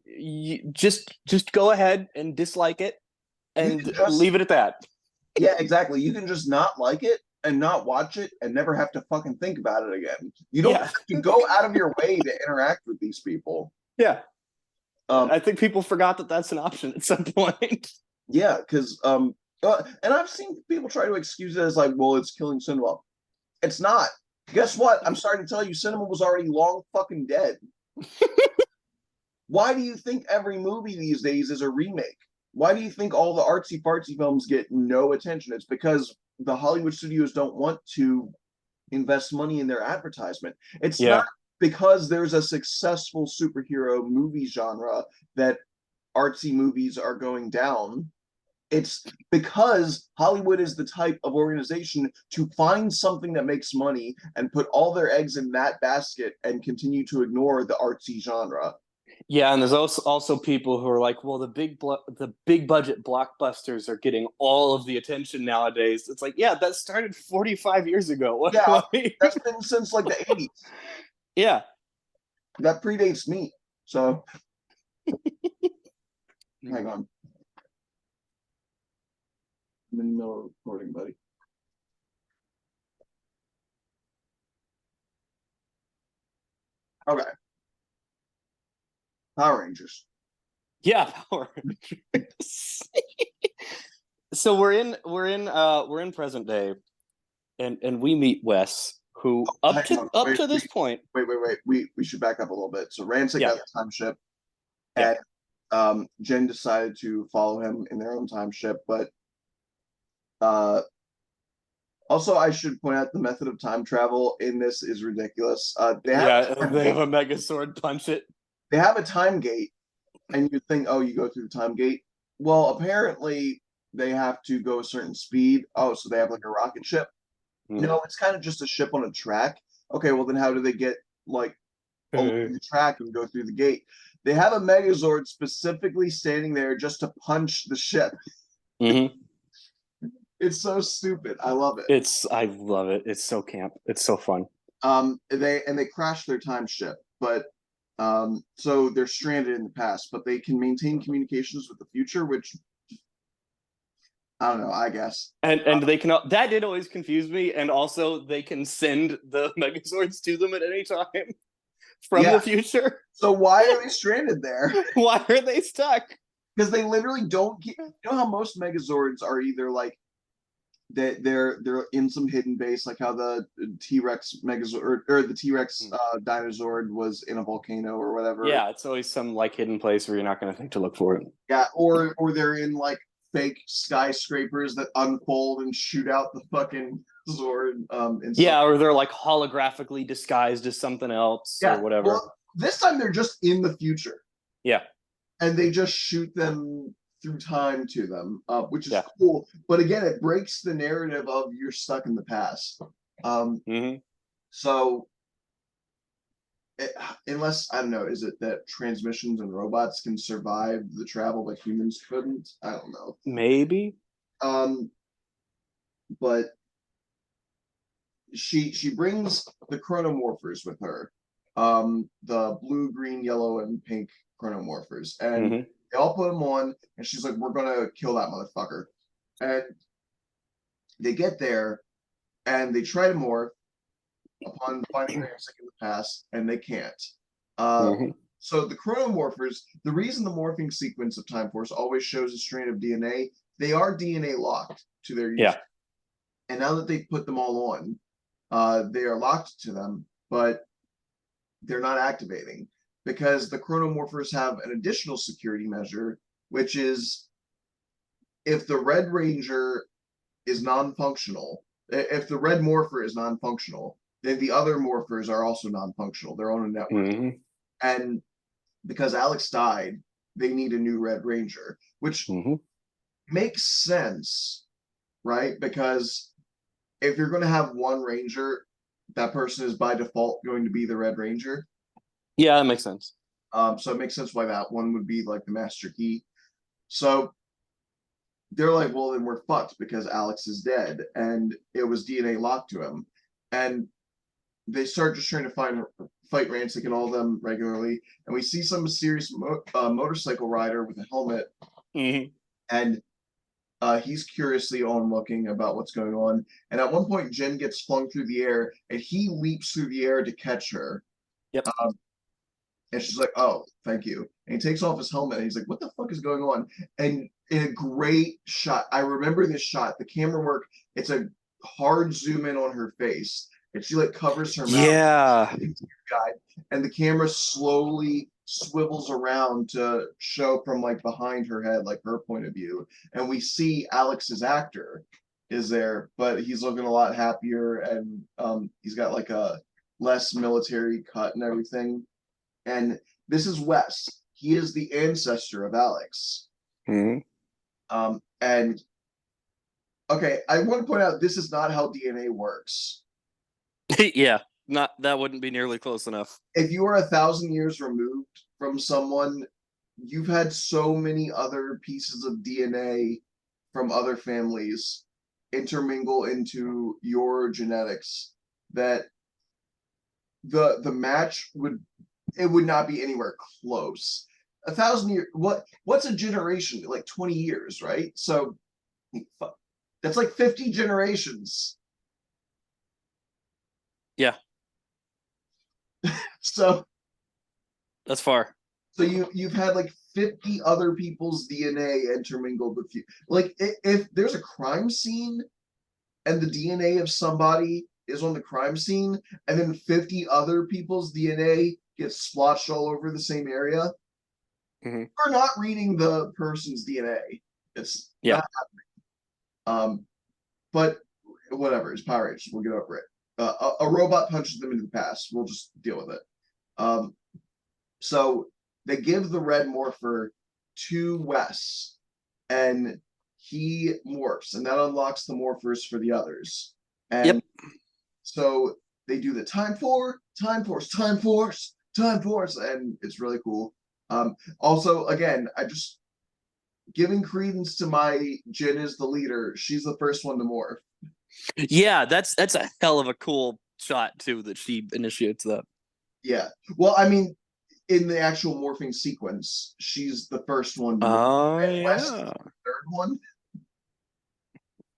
Just go ahead and dislike it and leave it at that. Yeah, exactly. You can just not like it and not watch it and never have to fucking think about it again. You don't have to go out of your way to interact with these people. Yeah. I think people forgot that that's an option at some point. Yeah, because and I've seen people try to excuse it as like, well, it's killing cinema. It's not. Guess what? I'm starting to tell you, cinema was already long fucking dead. Why do you think every movie these days is a remake? Why do you think all the artsy fartsy films get no attention? It's because the Hollywood studios don't want to invest money in their advertisement. It's not because there's a successful superhero movie genre that artsy movies are going down. It's because Hollywood is the type of organization to find something that makes money and put all their eggs in that basket and continue to ignore the artsy genre. Yeah, and there's also people who are like, well, the big budget blockbusters are getting all of the attention nowadays. It's like, yeah, that started 45 years ago. Yeah, that's been since like the 80s. Yeah. That predates me. So hang on. I'm in the middle of recording, buddy. Okay. Power Rangers. Yeah, Power Rangers. So we're in present day, and we meet Wes, who up Hang to on, up wait, to this point, wait. We should back up a little bit. So Rancid yeah, got the time ship, yeah, and Jen decided to follow him in their own time ship, but uh also I should point out the method of time travel in this is ridiculous. yeah. They have a Megazord punch it. They have a time gate, and you think, oh, you go through the time gate. Well, apparently they have to go a certain speed. Oh, so they have like a rocket ship. No, it's kind of just a ship on a track. Okay, well then how do they get like along Mm-hmm. the track and go through the gate? They have a Megazord specifically standing there just to punch the ship. It's so stupid. I love it. I love it. It's so camp. It's so fun. They crash their time ship, but so they're stranded in the past, but they can maintain communications with the future, which I don't know, I guess. And they can that did always confuse me. And also they can send the Megazords to them at any time from Yeah. the future. So why are they stranded there? Why are they stuck? Because they literally don't get. You know how most Megazords are either like they're in some hidden base, like how the T-Rex Megazord or the T-Rex Dinozord was in a volcano or whatever. Yeah, it's always some like hidden place where you're not going to think to look for it. Yeah, or they're in like fake skyscrapers that unfold and shoot out the fucking Zord. And Yeah, or they're like holographically disguised as something else or whatever. Well, this time they're just in the future. Yeah. And they just shoot them through time to them, which is Yeah. cool. But again, it breaks the narrative of you're stuck in the past. So, unless I don't know, is it that transmissions and robots can survive the travel that humans couldn't? I don't know. Maybe. But she brings the chronomorphers with her, the blue, green, yellow, and pink chronomorphers, and they all put them on. And she's like, "We're gonna kill that motherfucker." And they get there, and they try to morph upon finding their instinct in the past, and they can't. So the chronomorphers, the reason the morphing sequence of Time Force always shows a strand of DNA, they are DNA locked to their user. Yeah. And now that they've put them all on, they are locked to them, but they're not activating because the chronomorphers have an additional security measure, which is if the Red Ranger is non-functional, if the Red Morpher is non-functional, then the other morphers are also non-functional. They're on a network. And because Alex died, they need a new Red Ranger, which makes sense, right? Because if you're going to have one Ranger, that person is by default going to be the Red Ranger. Yeah, that makes sense. So it makes sense why that one would be like the Master Key. So they're like, well, then we're fucked because Alex is dead and it was DNA locked to him. And they start just trying to fight Rancic and all of them regularly. And we see some mysterious motorcycle rider with a helmet. And he's curiously onlooking about what's going on. And at one point, Jen gets flung through the air and he leaps through the air to catch her. Yep. And she's like, oh, thank you. And he takes off his helmet and he's like, what the fuck is going on? And in a great shot, I remember this shot, the camera work, it's a hard zoom in on her face. And she like covers her mouth. Yeah. And the camera slowly swivels around to show from like behind her head, like her point of view. And we see Alex's actor is there, but he's looking a lot happier and he's got like a less military cut and everything. And this is Wes. He is the ancestor of Alex. And okay, I want to point out this is not how DNA works. Yeah, that wouldn't be nearly close enough. If you are 1,000 years removed from someone, you've had so many other pieces of DNA from other families intermingle into your genetics that the match would not be anywhere close. 1,000 years, what's a generation? Like 20 years, right? So that's like 50 generations. Yeah. So that's far. So you've had like 50 other people's DNA intermingled with you. Like, if there's a crime scene and the DNA of somebody is on the crime scene, and then 50 other people's DNA gets splotched all over the same area, we're not reading the person's DNA. It's not happening. But whatever, it's Power Rangers. We'll get over it. A robot punches them into the past. We'll just deal with it. So they give the red morpher to Wes, and he morphs, and that unlocks the morphers for the others. And so they do the time force, and it's really cool. Also, again, I just giving credence to my Jin is the leader. She's the first one to morph. Yeah, that's a hell of a cool shot too that she initiates that. Yeah. Well, I mean, in the actual morphing sequence, she's the first one to morph. Oh, And Wes is yeah. the third one.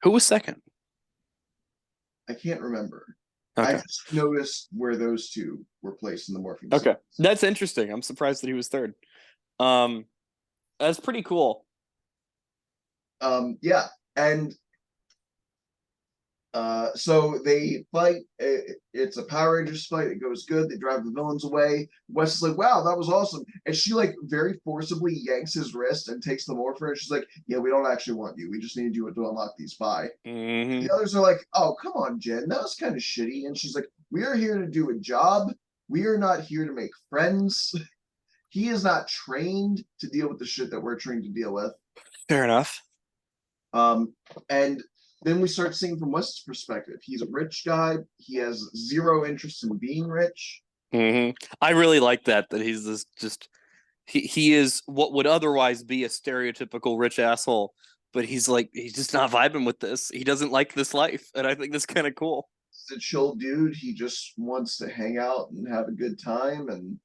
Who was second? I can't remember. Okay. I just noticed where those two were placed in the morphing Okay. sequence. That's interesting. I'm surprised that he was third. That's pretty cool. Yeah. And so they fight. It's a Power Rangers fight. It goes good. They drive the villains away. Wes is like, "Wow, that was awesome!" And she like very forcibly yanks his wrist and takes the morpher. And she's like, "Yeah, we don't actually want you. We just need you to unlock these 5." The others are like, "Oh, come on, Jen. That was kind of shitty." And she's like, "We are here to do a job. We are not here to make friends." He is not trained to deal with the shit that we're trained to deal with. Fair enough. And then we start seeing from Wes's perspective. He's a rich guy. He has zero interest in being rich. I really like that he's this just he is what would otherwise be a stereotypical rich asshole, but he's just not vibing with this. He doesn't like this life, and I think that's kind of cool. He's a chill dude. He just wants to hang out and have a good time. And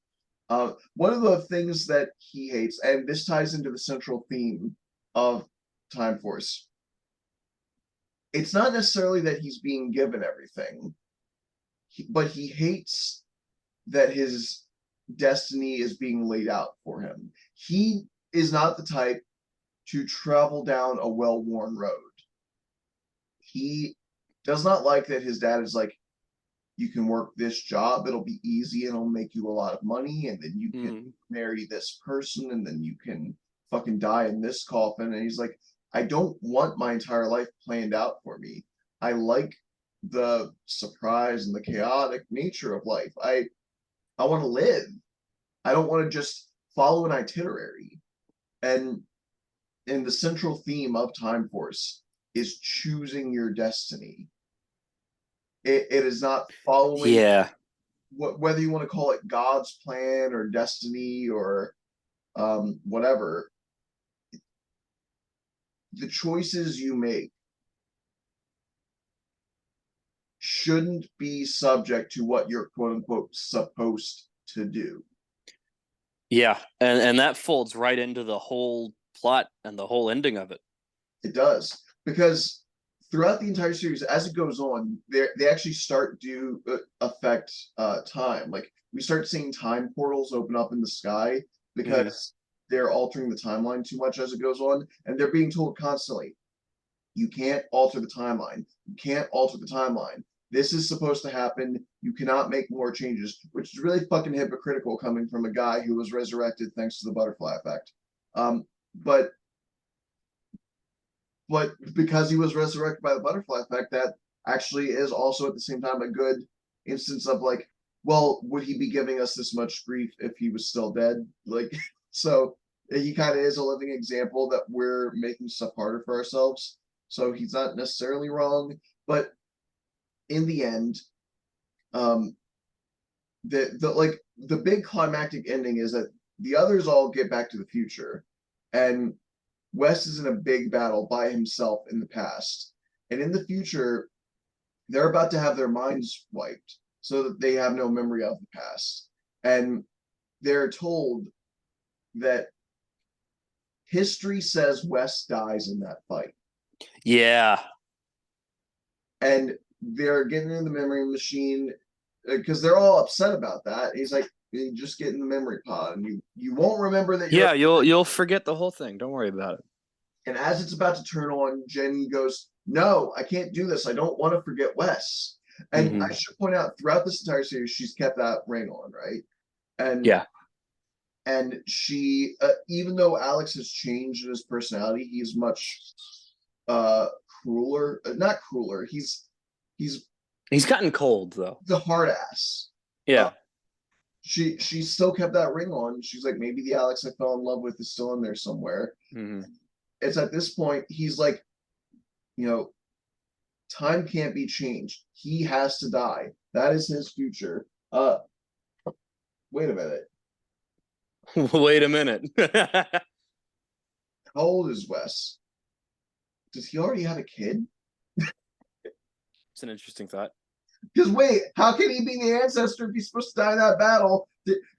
one of the things that he hates, and this ties into the central theme of Time Force, it's not necessarily that he's being given everything, but he hates that his destiny is being laid out for him. He is not the type to travel down a well-worn road. He does not like that his dad is like, you can work this job, it'll be easy and it'll make you a lot of money, and then you can marry this person, and then you can fucking die in this coffin. And he's like, I don't want my entire life planned out for me. I like the surprise and the chaotic nature of life. I want to live. I don't want to just follow an itinerary. And the central theme of Time Force is choosing your destiny. It is not following whether you want to call it God's plan or destiny or whatever. The choices you make shouldn't be subject to what you're quote unquote supposed to do. Yeah, and that folds right into the whole plot and the whole ending of it. It does, because throughout the entire series, as it goes on, they actually start to affect time. Like we start seeing time portals open up in the sky because they're altering the timeline too much as it goes on, and they're being told constantly, you can't alter the timeline. You can't alter the timeline. This is supposed to happen. You cannot make more changes, which is really fucking hypocritical coming from a guy who was resurrected thanks to the butterfly effect. But because he was resurrected by the butterfly effect, that actually is also at the same time a good instance of like, well, would he be giving us this much grief if he was still dead? Like, so he kind of is a living example that we're making stuff harder for ourselves. So he's not necessarily wrong, but in the end, the big climactic ending is that the others all get back to the future, and Wes is in a big battle by himself in the past. And in the future, they're about to have their minds wiped so that they have no memory of the past. And they're told that history says Wes dies in that fight. Yeah. And they're getting in the memory machine. because they're all upset about that. He's like, "You just get in the memory pod, and you won't remember that you're." Yeah, you'll forget the whole thing. Don't worry about it. And as it's about to turn on, Jenny goes, "No, I can't do this. I don't want to forget Wes." And I Hmm. should point out, throughout this entire series, she's kept that ring on, right? And Yeah, she, even though Alex has changed in his personality, he's much uh crueler. Not crueler. He's he's gotten cold though. the hard ass. Uh, Yeah. she still kept that ring on. She's like, maybe the Alex I fell in love with is still in there somewhere. Hmm. It's at this point he's like, you know, time can't be changed. He has to die. That is his future. Wait a minute. Wait a minute. How old is Wes? Does he already have a kid? It's an interesting thought. Because wait, how can he be the ancestor if he's supposed to die in that battle?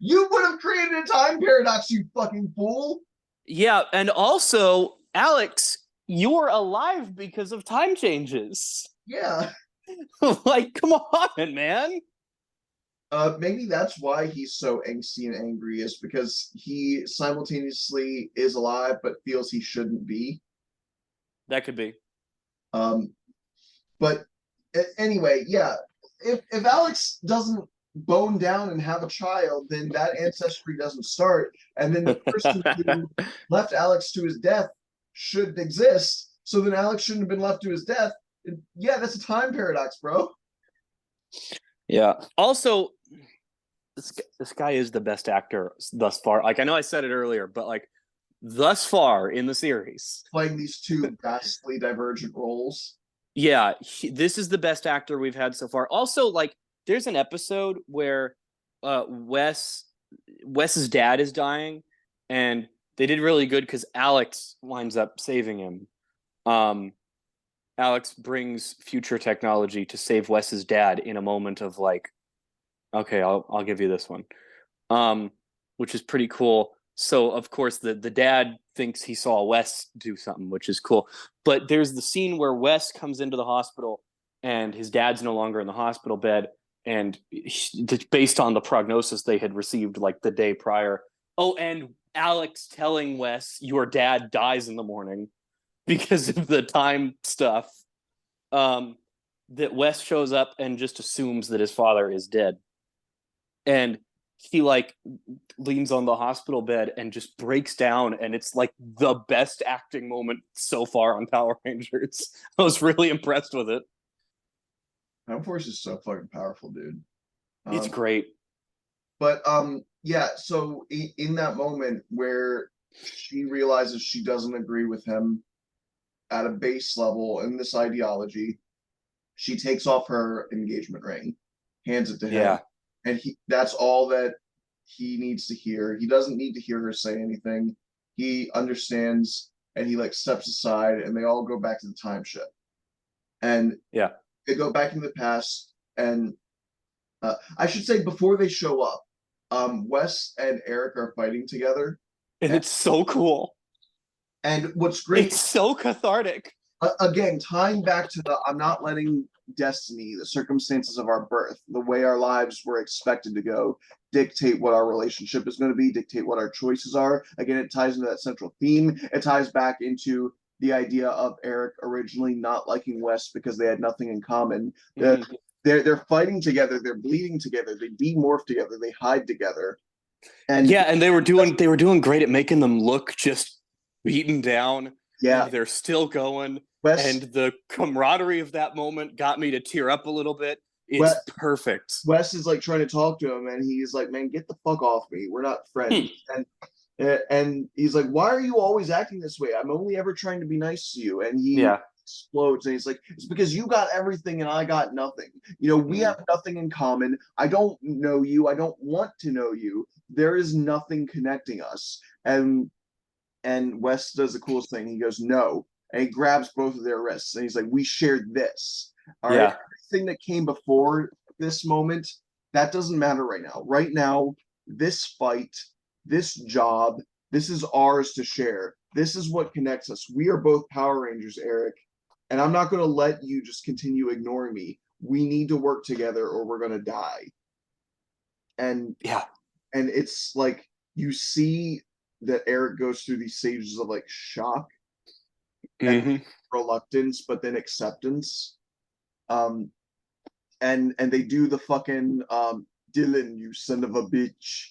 You would have created a time paradox, you fucking fool. Yeah, and also, Alex, you're alive because of time changes. Yeah. Like, come on, man. Maybe that's why he's so angsty and angry, is because he simultaneously is alive but feels he shouldn't be. That could be. Um, but anyway, yeah. If Alex doesn't bone down and have a child, then that ancestry doesn't start, and then the person who left Alex to his death should exist. So then Alex shouldn't have been left to his death. Yeah, that's a time paradox, bro. Yeah. Also, this guy is the best actor thus far. Like I know I said it earlier, but like thus far in the series, Playing these two vastly divergent roles. yeah, this is the best actor we've had so far. Also, like there's an episode where Wes's dad is dying, and they did really good because Alex winds up saving him. Um, Alex brings future technology to save Wes's dad in a moment of like, okay, I'll give you this one, which is pretty cool. So of course the dad thinks he saw Wes do something, which is cool. But there's the scene where Wes comes into the hospital and his dad's no longer in the hospital bed, and based on the prognosis they had received like the day prior. Oh, and Alex telling Wes your dad dies in the morning because of the time stuff. Um, that Wes shows up and just assumes that his father is dead, and he like leans on the hospital bed and just breaks down, and it's like the best acting moment so far on Power Rangers. I was really impressed with it. Time Force is so fucking powerful, dude. It's Um, great. but yeah. So in that moment where she realizes she doesn't agree with him at a base level in this ideology, she takes off her engagement ring, hands it to him, Yeah. and that's all that he needs to hear. He doesn't need to hear her say anything. He understands, and he like steps aside, and they all go back to the time ship. And Yeah. they go back into the past, and I should say before they show up, Wes and Eric are fighting together. And And, it's so cool. and what's great, It's so cathartic. again, tying back to the I'm not letting destiny, the circumstances of our birth, the way our lives were expected to go, dictate what our relationship is going to be, dictate what our choices are. Again, it ties into that central theme. It ties back into the idea of Eric originally not liking Wes because they had nothing in common. Mhm. They're fighting together, they're bleeding together, they demorph together, they hide together. And Yeah, and they were doing great at making them look just beaten down, and yeah, they're still going. And Wes the camaraderie of that moment got me to tear up a little bit. Wes It's perfect. Wes is like trying to talk to him, and he's like, "Man, get the fuck off me. We're not Hmm. friends." And he's like, "Why are you always acting this way? I'm only ever trying to be nice to you." And he Yeah. explodes, and he's like, "It's because you got everything and I got nothing. You know, we Mhm. have nothing in common. I don't know you. I don't want to know you. There is nothing connecting us." And Wes does the coolest thing. He goes, "No," and he grabs both of their wrists, and he's like, "We shared this. All right, Yeah. everything that came before this moment, that doesn't matter right now. Right now, this fight, this job, this is ours to share. This is what connects us. We are both Power Rangers, Eric, and I'm not going to let you just continue ignoring me. we need to work together or we're gonna die. And Yeah. and it's like you see that Eric goes through these stages of like shock and Hmm. reluctance, but then acceptance. Um, and they do the fucking Dylan, you son of a bitch.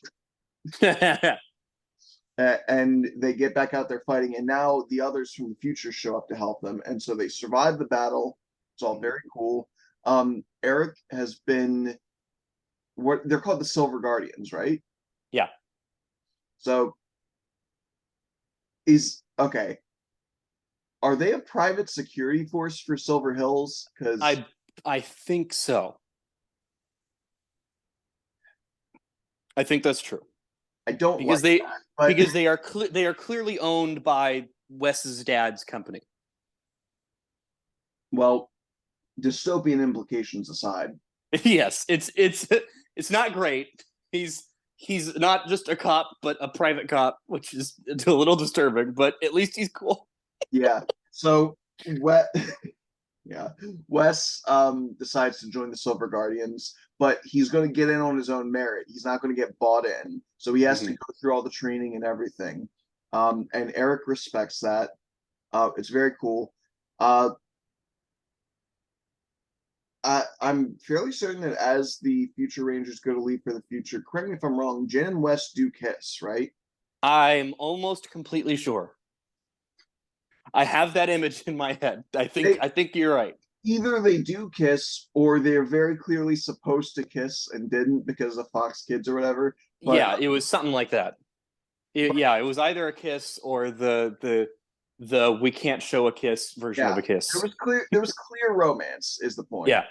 And they get back out there fighting, and now the others from the future show up to help them, and so they survive the battle. It's all very cool. Eric has been what they're called the Silver Guardians, right? Yeah. So is okay. Are they a private security force for Silver Hills? Because I think so. I think that's true. I don't Because like that, but because they are clearly owned by Wes's dad's company. well, dystopian implications aside, Yes, it's not great. He's not just a cop, but a private cop, which is a little disturbing. But at least he's cool. yeah. So Wes, yeah, Wes decides to join the Silver Guardians, but he's going to get in on his own merit. He's not going to get bought in, so he has to go through all the training and everything. And Eric respects that. It's very cool. I'm fairly certain that as the future Rangers go to leave for the future, correct me if I'm wrong, Jen and Wes do kiss, right? I'm almost completely sure. I have that image in my head. I think you're right. Either they do kiss or they're very clearly supposed to kiss and didn't because of Fox Kids or whatever. But Yeah, it was something like that. Yeah, it was either a kiss or the we can't show a kiss version yeah, of a kiss. there was clear romance is the point. Yeah.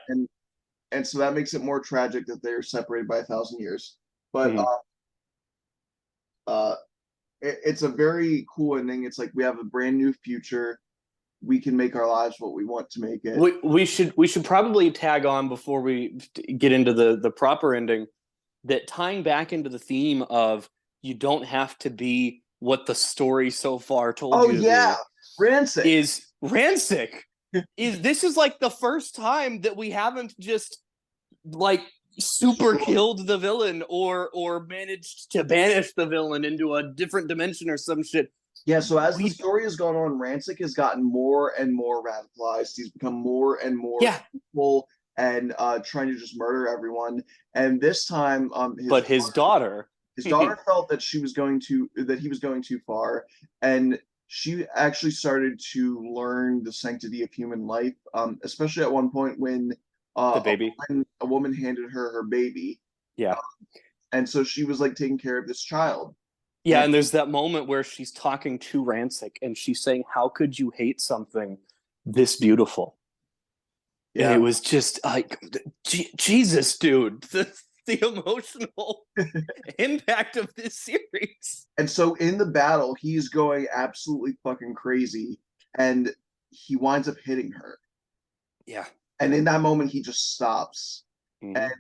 And so that makes it more tragic that they're separated by 1,000 years. But it's a very cool ending. It's like we have a brand new future. We can make our lives what we want to make it. We should probably tag on before we get into the proper ending that tying back into the theme of you don't have to be what the story so far told you to yeah, be. Rancic Is Rancic is this is like the first time that we haven't just like super killed the villain or managed to banish the villain into a different dimension or some shit. Yeah, so as the story has gone on, Rancic has gotten more and more radicalized. He's become more and more evil and trying to just murder everyone. And this time, his daughter felt that he was going too far, and she actually started to learn the sanctity of human life. Especially at one point when the baby, a woman handed her baby. Yeah, and so she was like taking care of this child. Yeah, and there's that moment where she's talking to Rancic and she's saying, "How could you hate something this beautiful?" Yeah, and it was just like, Jesus, dude, the emotional impact of this series. And so in the battle, he's going absolutely fucking crazy, and he winds up hitting her. Yeah, and in that moment, he just stops, and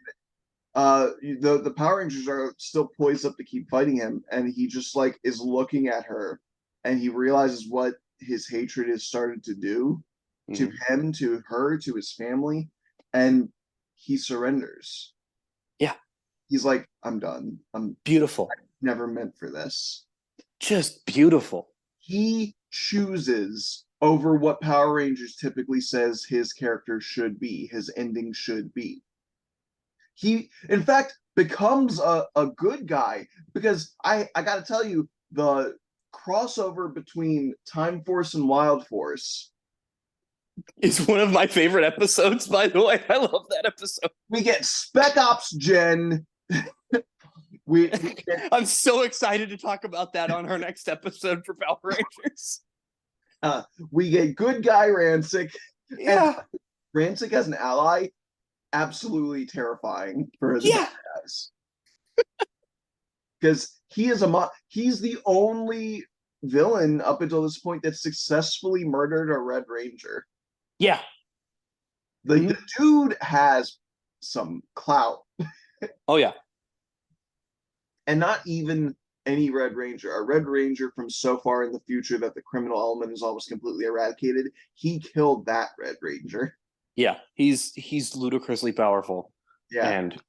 the Power Rangers are still poised up to keep fighting him, and he just like is looking at her, and he realizes what his hatred has started to do to him, to her, to his family, and he surrenders. Yeah, he's like, I'm done. I'm beautiful. I never meant for this. Just beautiful. He chooses over what Power Rangers typically says his character should be, his ending should be. He, in fact, becomes a good guy because I got to tell you, the crossover between Time Force and Wild Force is one of my favorite episodes, by the way. I love that episode. We get Spec Ops Jen. I'm so excited to talk about that on our next episode for Power Rangers. We get good guy Rancic. Yeah. And Rancic as an ally, absolutely terrifying for as badass. Because he's the only villain up until this point that successfully murdered a Red Ranger. Yeah. The dude has some clout. Oh, yeah. And not even any Red Ranger. A Red Ranger from so far in the future that the criminal element is almost completely eradicated. He killed that Red Ranger. Yeah, he's ludicrously powerful Yeah. and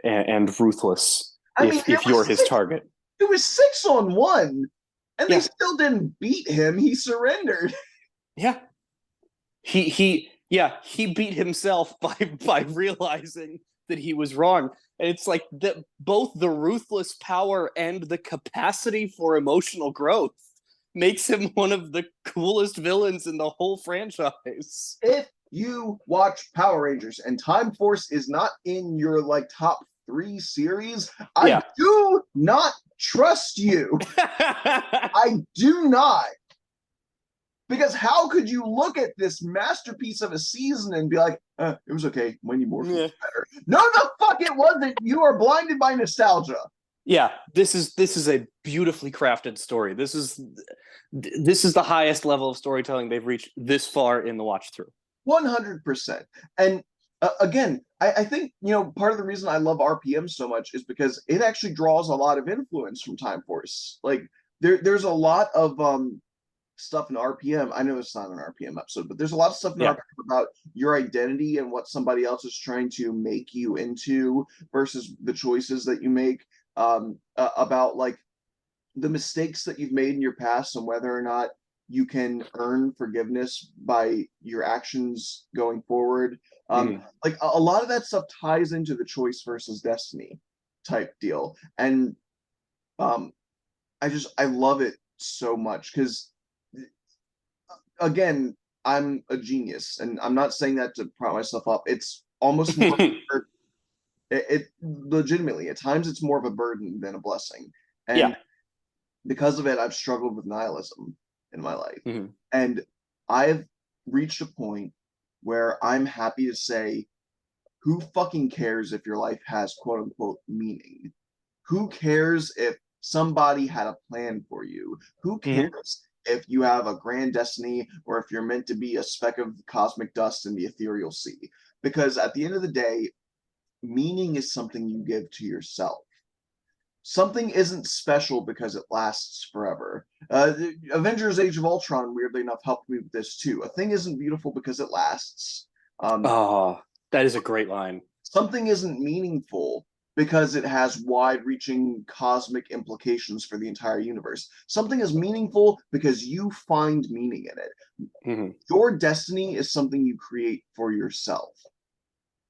and ruthless I mean, if you're his target. it was 6-on-1, and they Yeah, still didn't beat him. He surrendered. yeah. He beat himself by realizing that he was wrong. And it's like that both the ruthless power and the capacity for emotional growth makes him one of the coolest villains in the whole franchise. If you watch Power Rangers and Time Force is not in your like top 3 series, I Yeah. do not trust you. I do not. Because how could you look at this masterpiece of a season and be like, it was okay, Wendy Morphin was better. No, the fuck it wasn't. You are blinded by nostalgia. Yeah, this is a beautifully crafted story. This is the highest level of storytelling they've reached this far in the watch through. 100%. And again, I think, part of the reason I love RPM so much is because it actually draws a lot of influence from Time Force. Like, there's a lot of stuff in RPM. I know it's not an RPM episode, but there's a lot of stuff in RPM about your identity and what somebody else is trying to make you into versus the choices that you make. About like the mistakes that you've made in your past and whether or not you can earn forgiveness by your actions going forward. Like a lot of that stuff ties into the choice versus destiny type deal. And I love it so much because again, I'm a genius, and I'm not saying that to prop myself up. It's almost more it legitimately at times it's more of a burden than a blessing. And Yeah. because of it, I've struggled with nihilism in my life. Mm-hmm. And I've reached a point where I'm happy to say, who fucking cares if your life has quote unquote meaning? Who cares if somebody had a plan for you? Who cares if you have a grand destiny or if you're meant to be a speck of cosmic dust in the ethereal sea? Because at the end of the day, meaning is something you give to yourself. Something isn't special because it lasts forever. Avengers Age of Ultron, weirdly enough, helped me with this too. A thing isn't beautiful because it lasts. Oh, that is a great line. Something isn't meaningful because it has wide reaching cosmic implications for the entire universe. Something is meaningful because you find meaning in it. Your destiny is something you create for yourself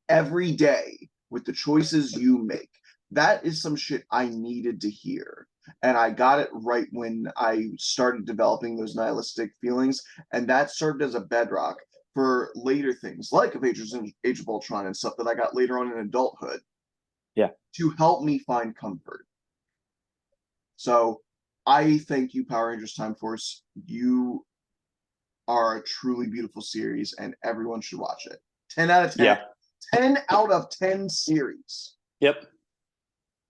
every day with the choices you make. That is some shit I needed to hear. And I got it right when I started developing those nihilistic feelings. And that served as a bedrock for later things like Avengers Age of Ultron and stuff that I got later on in adulthood. Yeah. To help me find comfort. So I thank you, Power Rangers Time Force. You are a truly beautiful series, and everyone should watch it. 10 out of 10. Yeah. 10 out of 10 series. Yep.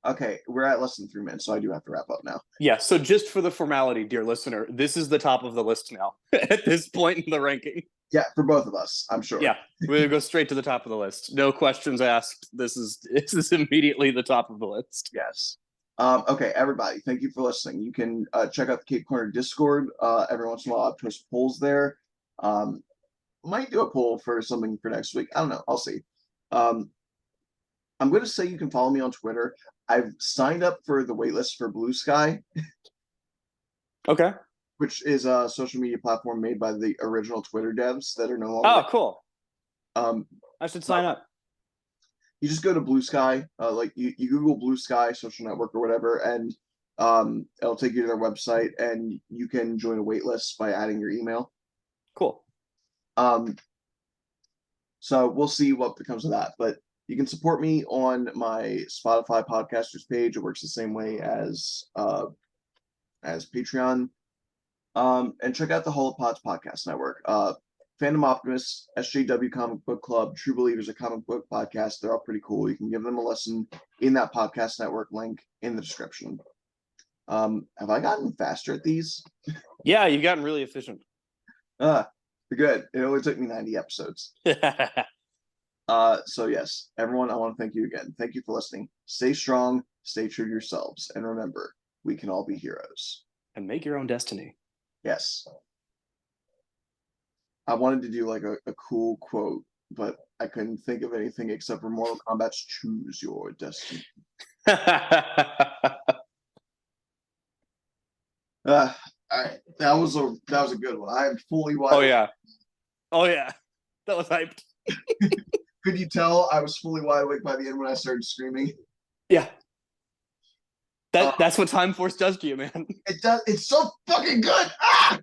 Okay, we're at less than 3 minutes, so I do have to wrap up now. Yeah, so just for the formality, dear listener, this is the top of the list now at this point in the ranking. Yeah, for both of us, I'm sure. Yeah, we're gonna go straight to the top of the list. No questions asked. This is immediately the top of the list. Yes. Okay, everybody, thank you for listening. You can check out the Cape Corner Discord. Every once in a while, I post polls there. Might do a poll for something for next week. I don't know. I'll see. I'm going to say you can follow me on Twitter. I've signed up for the waitlist for Blue Sky. Okay. Which is a social media platform made by the original Twitter devs that are no longer. Oh, cool. I should sign up. You just go to Blue Sky, like you Google Blue Sky social network or whatever, and it'll take you to their website, and you can join a waitlist by adding your email. Cool. So we'll see what becomes of that, but you can support me on my Spotify podcasters page. It works the same way as Patreon. And check out the Hall of Pods podcast network. Fandom Optimists, SJW Comic Book Club, True Believers, a comic book podcast. They're all pretty cool. You can give them a listen in that podcast network link in the description. Have I gotten faster at these? Yeah, you've gotten really efficient. Good. It only took me 90 episodes. So yes, everyone, I want to thank you again. Thank you for listening. Stay strong, stay true to yourselves, and remember, we can all be heroes. And make your own destiny. Yes. I wanted to do like a cool quote but I couldn't think of anything except for Mortal Kombat's Choose Your Destiny. Uh, that was a good one. I am fully wide. Oh yeah, oh yeah, that was hyped. Could you tell I was fully wide awake by the end when I started screaming? Yeah, that's what Time Force does to you, man. It does. It's so fucking good. Ah!